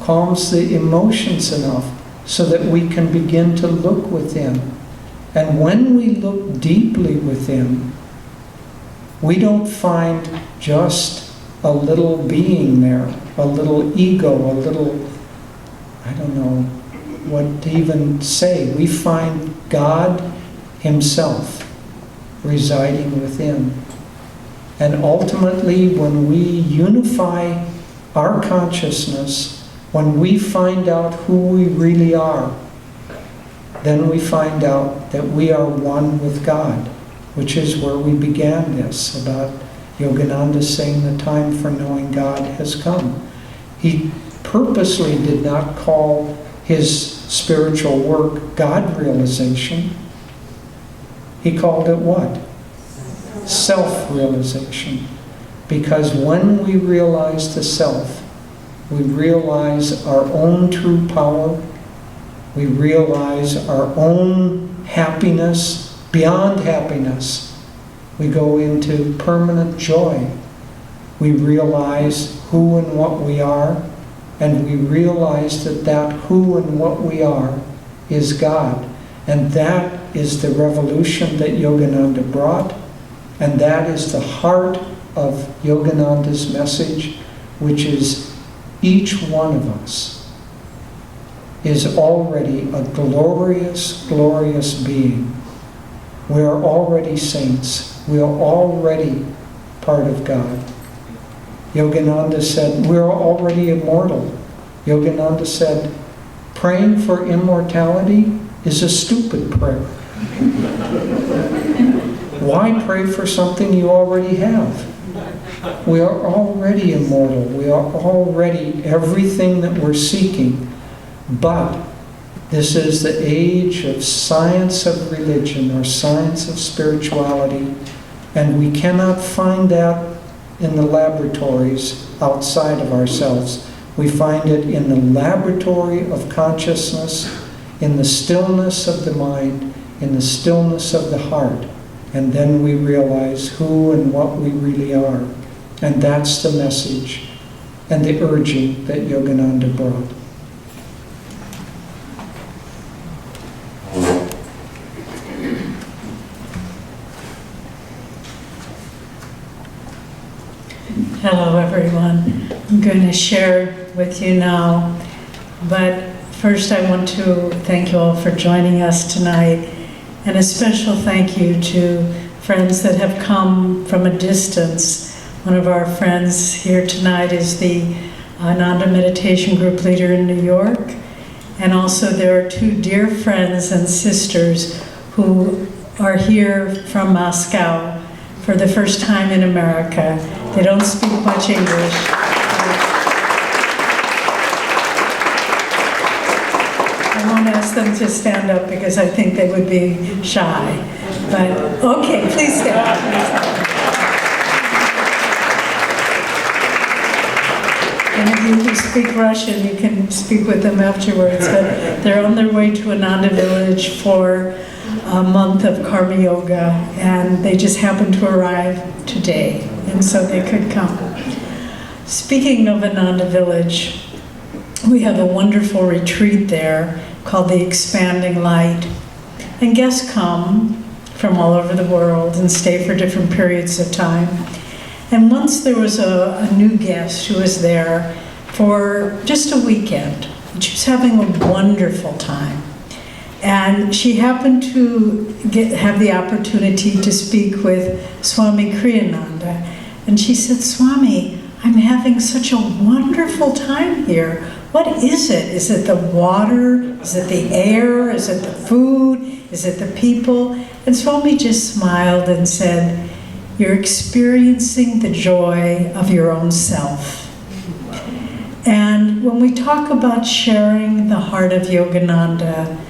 calms the emotions enough, so that we can begin to look within. And when we look deeply within, we don't find just a little being there, a little ego, a little, I don't know what to even say. We find God Himself residing within. And ultimately, when we unify our consciousness, when we find out who we really are, then we find out that we are one with God, which is where we began this, about Yogananda saying the time for knowing God has come. He purposely did not call his spiritual work God realization. He called it what? Self-realization. Because when we realize the self, we realize our own true power, we realize our own happiness, beyond happiness. We go into permanent joy. We realize who and what we are, and we realize that that who and what we are is God. And that is the revolution that Yogananda brought, and that is the heart of Yogananda's message, which is each one of us is already a glorious, glorious being. We are already saints. We are already part of God. Yogananda said, we are already immortal. Yogananda said, praying for immortality is a stupid prayer. Why pray for something you already have? We are already immortal. We are already everything that we're seeking. But this is the age of science of religion, or science of spirituality, and we cannot find that in the laboratories outside of ourselves. We find it in the laboratory of consciousness, in the stillness of the mind, in the stillness of the heart. and then we realize who and what we really are. And that's the message and the urging that Yogananda brought. Hello everyone. I'm going to share with you now, but first I want to thank you all for joining us tonight, and a special thank you to friends that have come from a distance. One of our friends here tonight is the Ananda Meditation Group leader in New York, and also there are two dear friends and sisters who are here from Moscow for the first time in America. They don't speak much English. I won't ask them to stand up because I think they would be shy. But, okay, please stand up. Any of you who speak Russian, you can speak with them afterwards. But they're on their way to Ananda Village for a month of Karma Yoga, and they just happened to arrive today, and so they could come. Speaking of Ananda Village, we have a wonderful retreat there called the Expanding Light, and guests come from all over the world and stay for different periods of time. And once there was a new guest who was there for just a weekend, and she was having a wonderful time. And she happened to have the opportunity to speak with Swami Kriyananda. And she said, Swami, I'm having such a wonderful time here. What is it? Is it the water? Is it the air? Is it the food? Is it the people? And Swami just smiled and said, you're experiencing the joy of your own self. And when we talk about sharing the heart of Yogananda,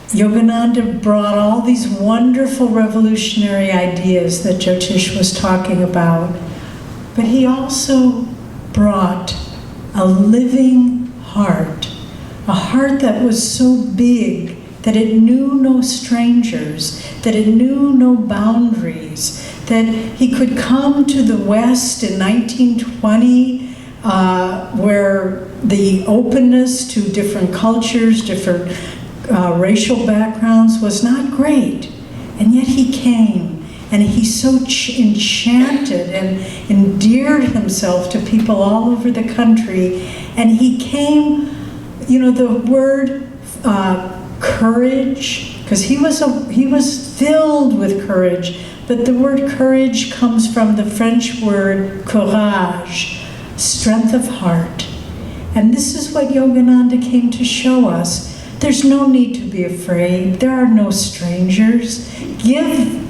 Yogananda brought all these wonderful revolutionary ideas that Jyotish was talking about, but he also brought a living heart, a heart that was so big that it knew no strangers, that it knew no boundaries, that he could come to the West in 1920, where the openness to different cultures, different racial backgrounds was not great, and yet he came, and he so enchanted and endeared himself to people all over the country. And he came, you know, the word courage, because he was filled with courage, but the word courage comes from the French word courage, strength of heart. And this is what Yogananda came to show us. There's no need to be afraid. There are no strangers. Give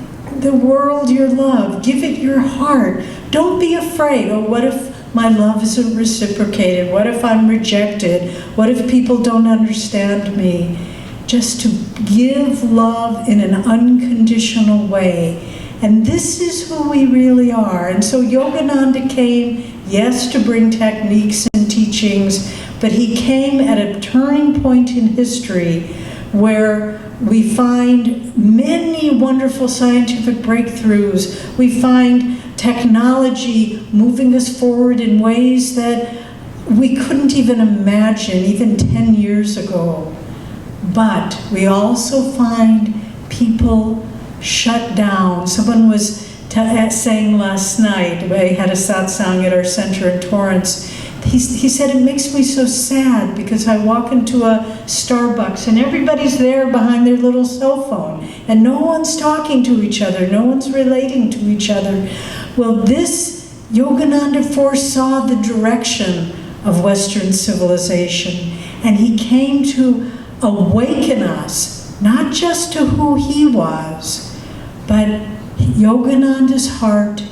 the world your love. Give it your heart. Don't be afraid. Oh, what if my love isn't reciprocated? What if I'm rejected? What if people don't understand me? Just to give love in an unconditional way. And this is who we really are. And so Yogananda came, yes, to bring techniques and teachings, but he came at a turning point in history where we find many wonderful scientific breakthroughs. We find technology moving us forward in ways that we couldn't even imagine even 10 years ago. But we also find people shut down. Someone was saying last night, we had a satsang at our center in Torrance. He said, it makes me so sad because I walk into a Starbucks and everybody's there behind their little cell phone and no one's talking to each other, no one's relating to each other. Well, this Yogananda foresaw the direction of Western civilization, and he came to awaken us, not just to who he was, but Yogananda's heart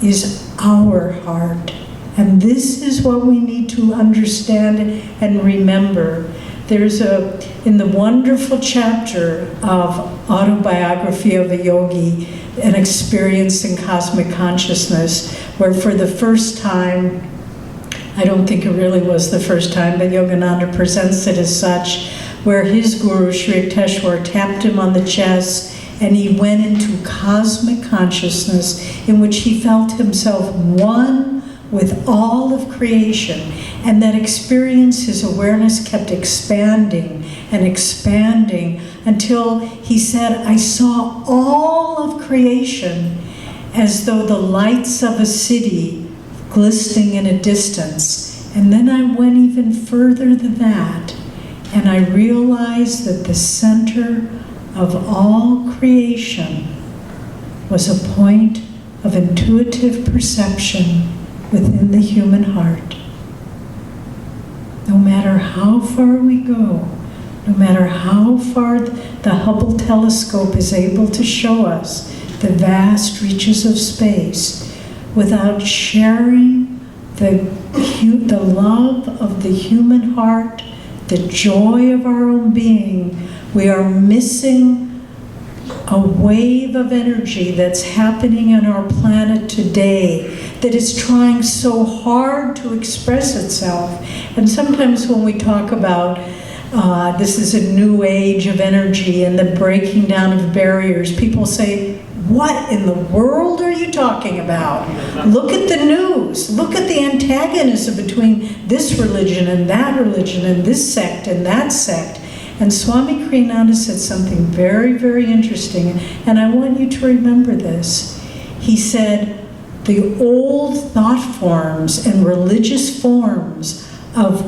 is our heart. And this is what we need to understand and remember. There's in the wonderful chapter of Autobiography of a Yogi, An Experience in Cosmic Consciousness, where for the first time, I don't think it really was the first time, but Yogananda presents it as such, where his guru, Sri Yukteswar, tapped him on the chest and he went into cosmic consciousness in which he felt himself one with all of creation. And that experience, his awareness kept expanding and expanding until he said, I saw all of creation as though the lights of a city glistening in a distance. And then I went even further than that, and I realized that the center of all creation was a point of intuitive perception within the human heart. No matter how far we go, no matter how far the Hubble telescope is able to show us the vast reaches of space, without sharing the love of the human heart, the joy of our own being, we are missing a wave of energy that's happening on our planet today that is trying so hard to express itself. And sometimes when we talk about this is a new age of energy and the breaking down of barriers, people say, what in the world are you talking about? Look at the news. Look at the antagonism between this religion and this sect and that sect. And Swami Kriyananda said something very, very interesting, and I want you to remember this. He said, the old thought forms and religious forms of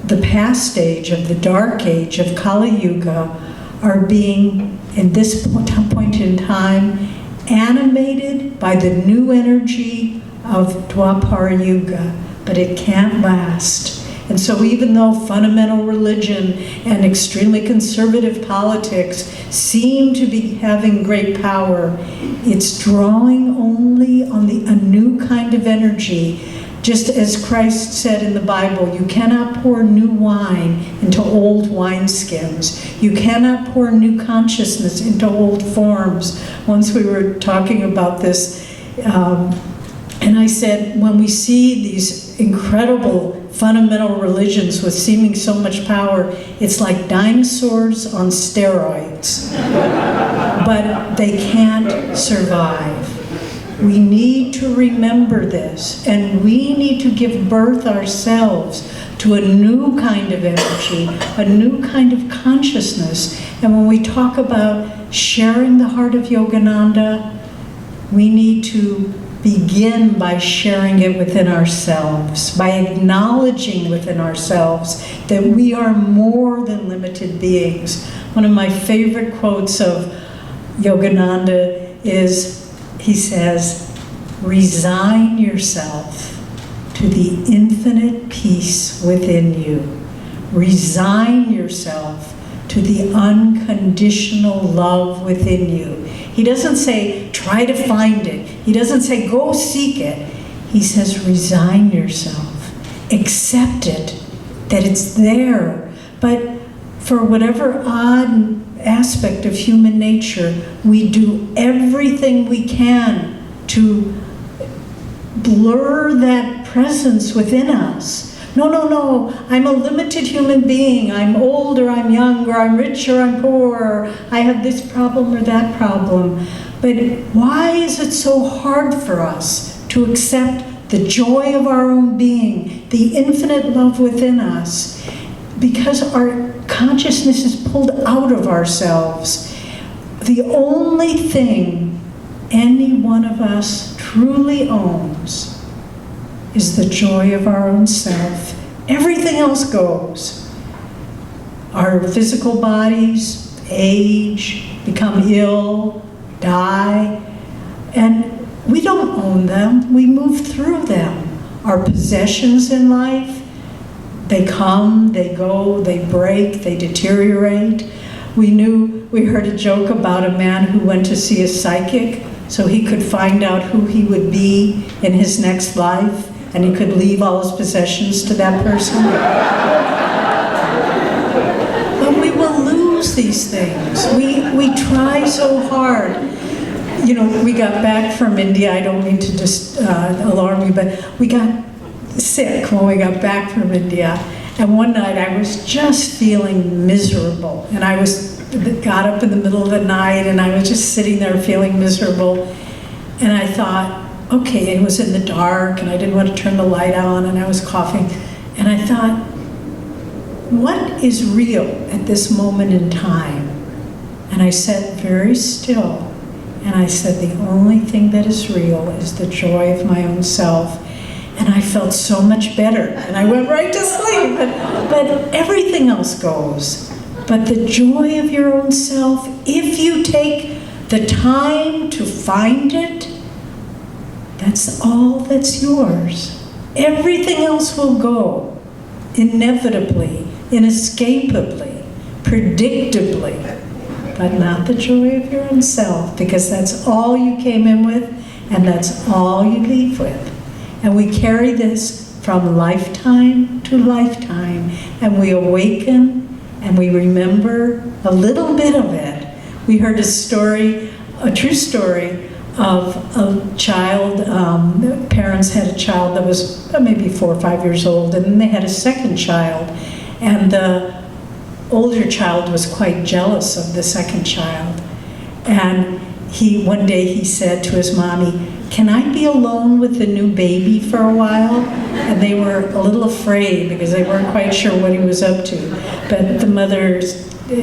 the past age, of the dark age, of Kali Yuga, are being, in this point in time, animated by the new energy of Dwapara Yuga, but it can't last. And so even though fundamental religion and extremely conservative politics seem to be having great power, it's drawing only on a new kind of energy. Just as Christ said in the Bible, you cannot pour new wine into old wineskins. You cannot pour new consciousness into old forms. Once we were talking about this, and I said, when we see these incredible fundamental religions with seeming so much power, it's like dinosaurs on steroids. But they can't survive. We need to remember this, and we need to give birth ourselves to a new kind of energy, a new kind of consciousness. And when we talk about sharing the heart of Yogananda, we need to begin by sharing it within ourselves, by acknowledging within ourselves that we are more than limited beings. One of my favorite quotes of Yogananda is, he says, resign yourself to the infinite peace within you. Resign yourself to the unconditional love within you. He doesn't say, try to find it. He doesn't say, go seek it. He says, resign yourself. Accept it, that it's there. But for whatever odd aspect of human nature, we do everything we can to blur that presence within us. No, I'm a limited human being. I'm old or I'm young or I'm rich or I'm poor, or I have this problem or that problem. But why is it so hard for us to accept the joy of our own being, the infinite love within us? Because our consciousness is pulled out of ourselves. The only thing any one of us truly owns is the joy of our own self. Everything else goes. Our physical bodies age, become ill, die, and we don't own them. We move through them. Our possessions in life, they come, they go, they break, they deteriorate. We heard a joke about a man who went to see a psychic so he could find out who he would be in his next life, and he could leave all his possessions to that person. But we will lose these things. We try so hard. You know, we got back from India. I don't mean to just alarm you, but we got sick when we got back from India. And one night I was just feeling miserable. And I was got up in the middle of the night, and I was just sitting there feeling miserable. And I thought, okay, it was in the dark, and I didn't want to turn the light on, and I was coughing. And I thought, what is real at this moment in time? And I sat very still, and I said, the only thing that is real is the joy of my own self. And I felt so much better, and I went right to sleep. But everything else goes. But the joy of your own self, if you take the time to find it, that's all that's yours. Everything else will go, inevitably, inescapably, predictably, but not the joy of your own self, because that's all you came in with, and that's all you leave with. And we carry this from lifetime to lifetime, and we awaken and we remember a little bit of it. We heard a story, a true story, of a child. Parents had a child that was maybe 4 or 5 years old, and then they had a second child, and the older child was quite jealous of the second child. And one day he said to his mommy, "Can I be alone with the new baby for a while?" And they were a little afraid because they weren't quite sure what he was up to. But the mother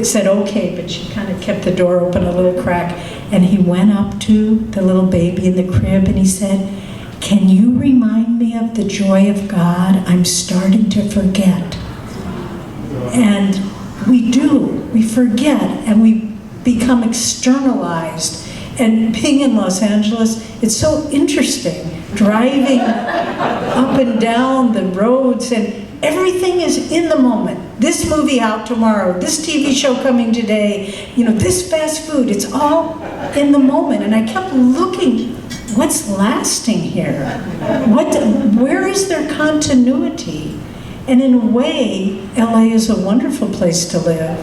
said okay, but she kind of kept the door open a little crack. And he went up to the little baby in the crib and he said, "Can you remind me of the joy of God? I'm starting to forget." And we do, we forget, and we become externalized. And being in Los Angeles, it's so interesting, driving up and down the roads, and everything is in the moment. This movie out tomorrow, this TV show coming today, this fast food, it's all in the moment. And I kept looking, what's lasting here? Where is there continuity? And in a way, LA is a wonderful place to live,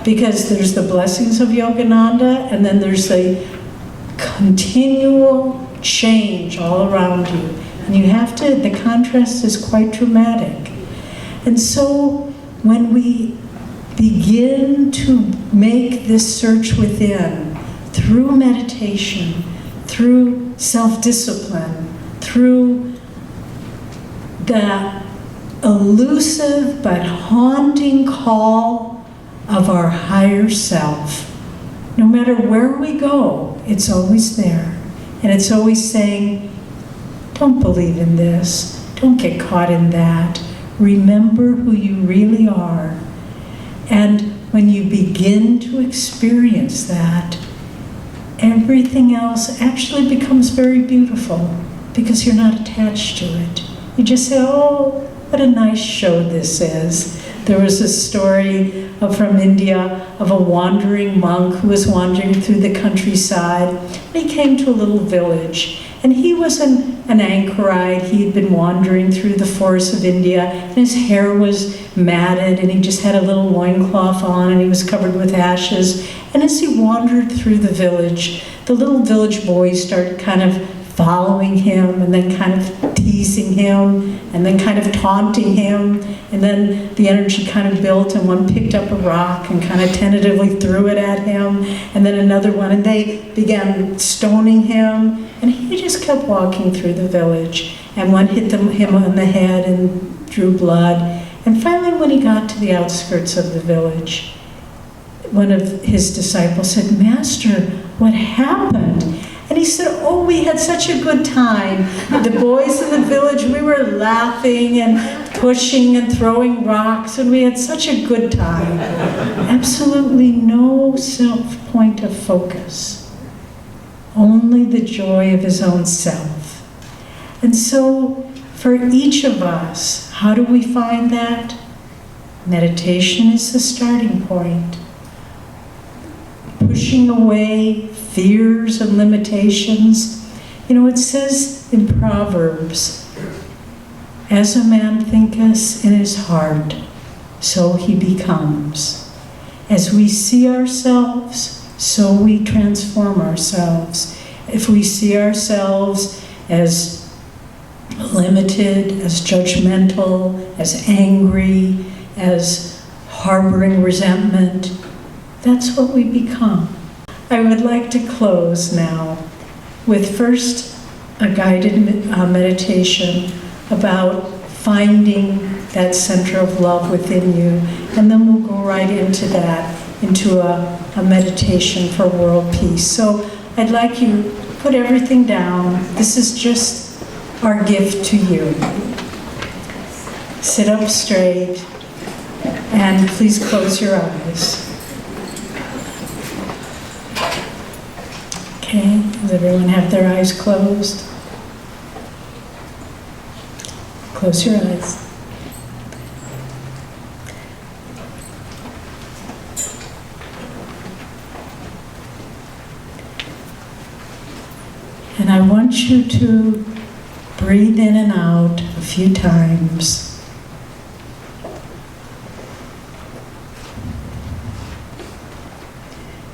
because there's the blessings of Yogananda, and then there's the continual change all around you. And the contrast is quite dramatic. And so when we begin to make this search within, through meditation, through self-discipline, through the elusive but haunting call of our higher self, no matter where we go, it's always there. And it's always saying, don't believe in this. Don't get caught in that. Remember who you really are. And when you begin to experience that, everything else actually becomes very beautiful, because you're not attached to it. You just say, oh, what a nice show this is. There was a story from India of a wandering monk who was wandering through the countryside. And he came to a little village, and he was an anchorite. He had been wandering through the forests of India, and his hair was matted, and he just had a little loincloth on, and he was covered with ashes. And as he wandered through the little village boys started kind of following him, and then kind of teasing him, and then kind of taunting him, and then the energy kind of built, and one picked up a rock and kind of tentatively threw it at him, and then another one, and they began stoning him, and he just kept walking through the village, and one hit him on the head and drew blood. And finally, when he got to the outskirts of the village, one of his disciples said, "Master, what happened?" And he said, "Oh, we had such a good time. The boys in the village, we were laughing and pushing and throwing rocks, and we had such a good time." Absolutely no self-point of focus. Only the joy of his own self. And so, for each of us, how do we find that? Meditation is the starting point. Pushing away fears and limitations. It says in Proverbs, "As a man thinketh in his heart, so he becomes." As we see ourselves, so we transform ourselves. If we see ourselves as limited, as judgmental, as angry, as harboring resentment, That's what we become. I would like to close now with first a guided meditation about finding that center of love within you, and then we'll go right into that, into a meditation for world peace. So I'd like you to put everything down. This is just our gift to you. Sit up straight, and please close your eyes. Okay, does everyone have their eyes closed? Close your eyes. And I want you to breathe in and out a few times.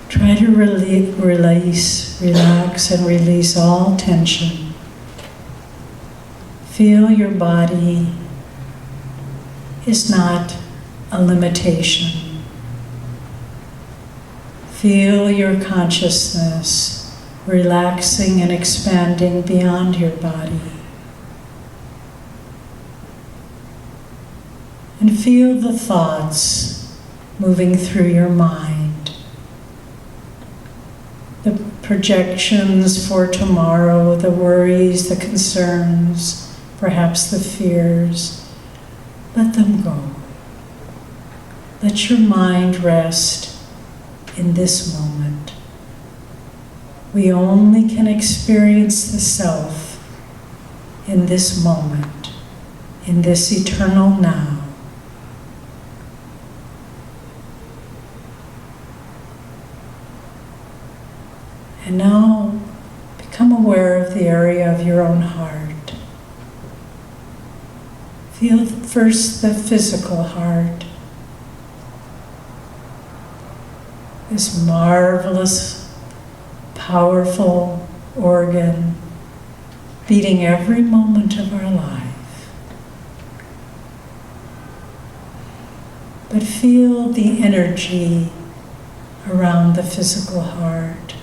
Try to relax and release all tension. Feel your body is not a limitation. Feel your consciousness relaxing and expanding beyond your body. And feel the thoughts moving through your mind. The projections for tomorrow, the worries, the concerns, perhaps the fears. Let them go. Let your mind rest in this moment. We only can experience the self in this moment, in this eternal now. And now become aware of the area of your own heart. Feel first the physical heart. This marvelous, powerful organ beating every moment of our life. But feel the energy around the physical heart.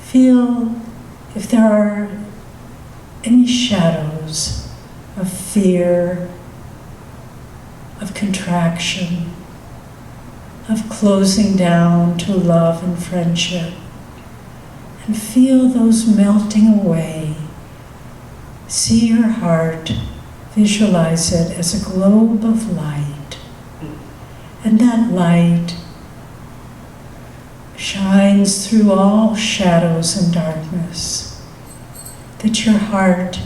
Feel if there are any shadows of fear, of contraction, of closing down to love and friendship. And feel those melting away. See your heart, visualize it as a globe of light. And that light shines through all shadows and darkness, that your heart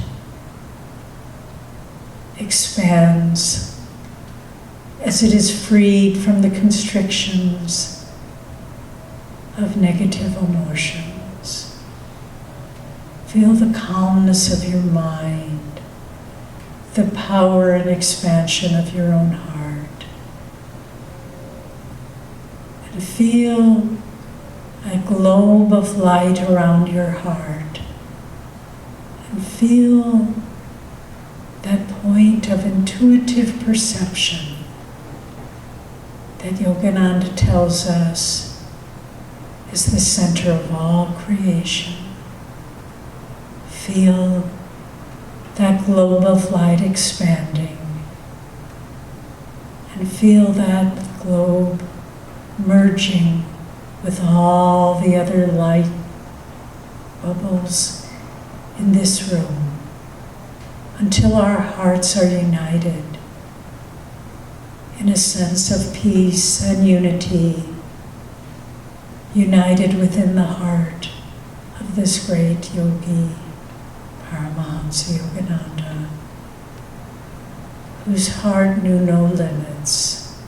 expands as it is freed from the constrictions of negative emotions. Feel the calmness of your mind, the power and expansion of your own heart. And feel a globe of light around your heart. And feel that point of intuitive perception that Yogananda tells us is the center of all creation. Feel that globe of light expanding, and feel that globe merging with all the other light bubbles in this room, until our hearts are united in a sense of peace and unity, united within the heart of this great yogi, Paramhansa Yogananda, whose heart knew no limits.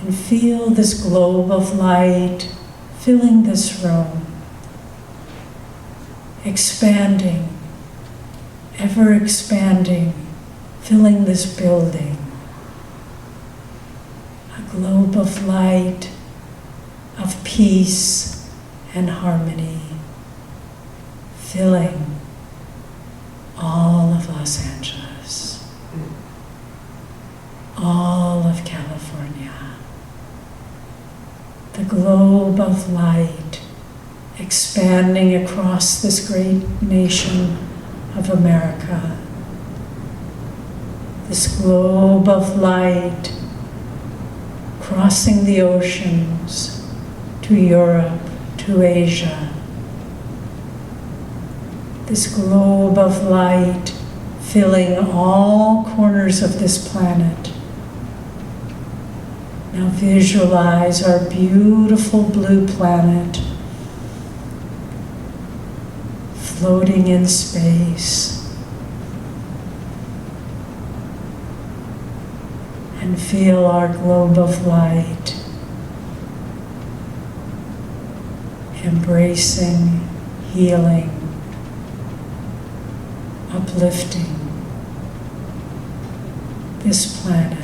And feel this globe of light filling this room, expanding, ever expanding, filling this building. A globe of light, of peace and harmony, filling all of Los Angeles, all of California, of light expanding across this great nation of America. This globe of light crossing the oceans to Europe, to Asia. This globe of light filling all corners of this planet. Now visualize our beautiful blue planet floating in space. And feel our globe of light embracing, healing, uplifting this planet.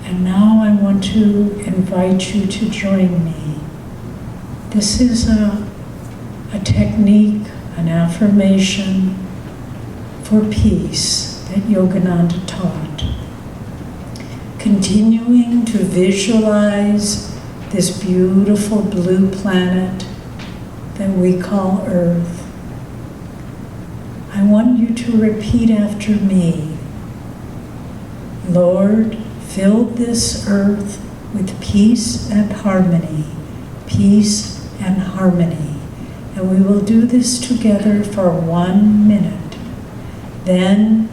And now I want to invite you to join me. This is a technique, an affirmation for peace that Yogananda taught. Continuing to visualize this beautiful blue planet that we call Earth. I want you to repeat after me. Lord, fill this earth with peace and harmony, peace and harmony. And we will do this together for 1 minute. Then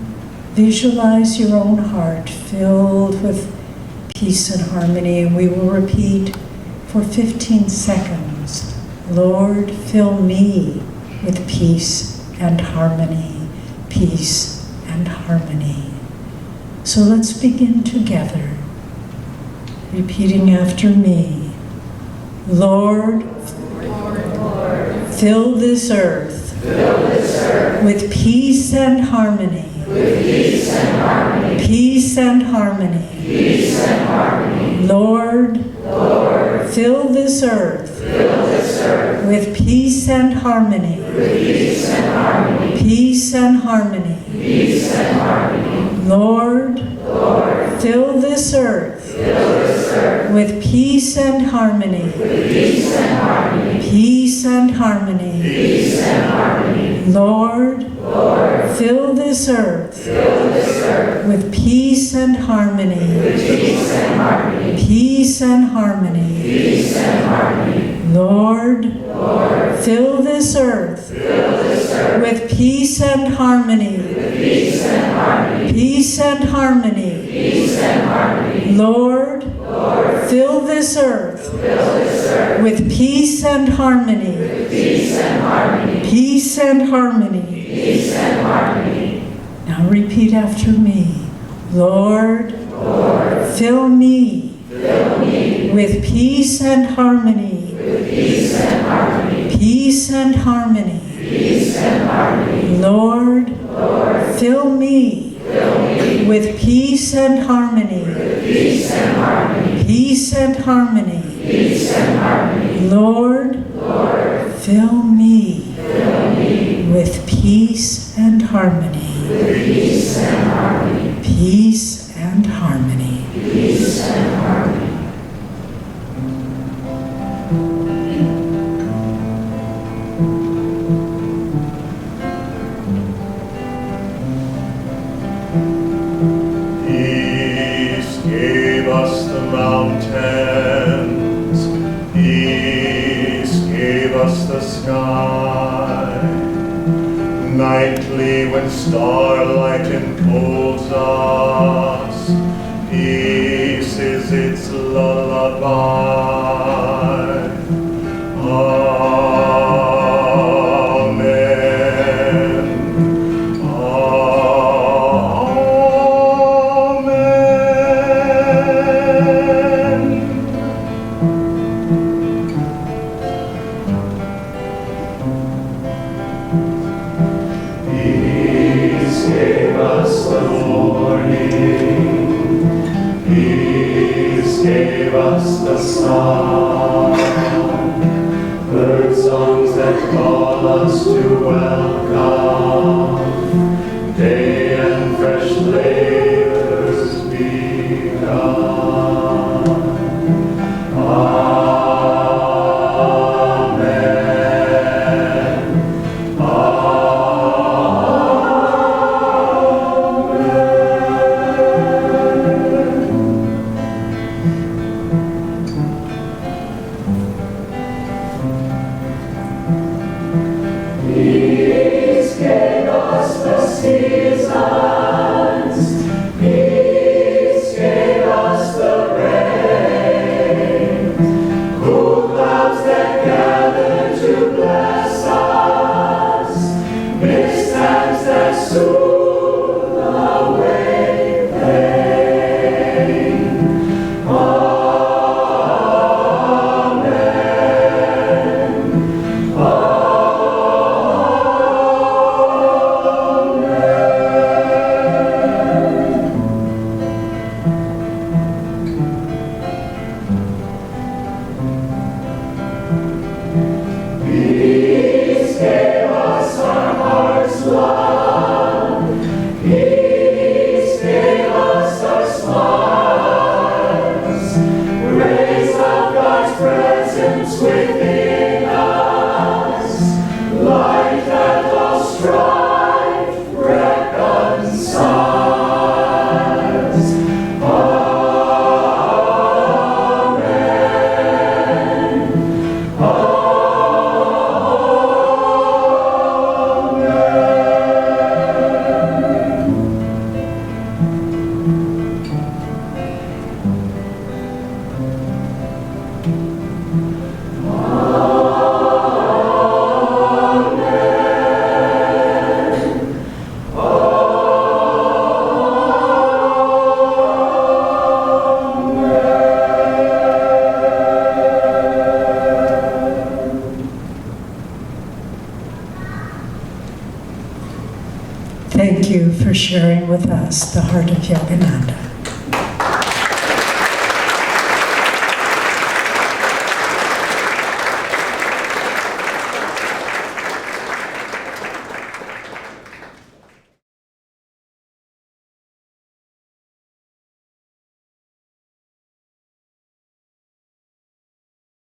visualize your own heart filled with peace and harmony. And we will repeat for 15 seconds. Lord, fill me with peace and harmony, peace and harmony. So let's begin together, repeating after me. Lord, fill this earth with peace and harmony, peace and harmony. Lord, fill this earth with peace and harmony, peace and harmony. Lord, fill this earth with peace and harmony, peace and harmony. Lord, fill this earth with peace and harmony, peace and harmony. Lord, fill this earth with peace and harmony, peace and harmony. Lord, fill this earth with peace and harmony, peace and harmony. Now repeat after me. Lord, fill me with peace and harmony, peace and harmony. Lord, fill me with peace and harmony, peace and harmony. Lord, fill me with peace and harmony, peace and harmony. Peace gave us the mountains, peace gave us the sky. Nightly when starlight enfolds us, peace is its lullaby. Amen. Amen. Peace gave us the morning, peace gave us the sun, bird songs that call us to welcome day and fresh labor. Thank you for sharing with us the heart of Yogananda.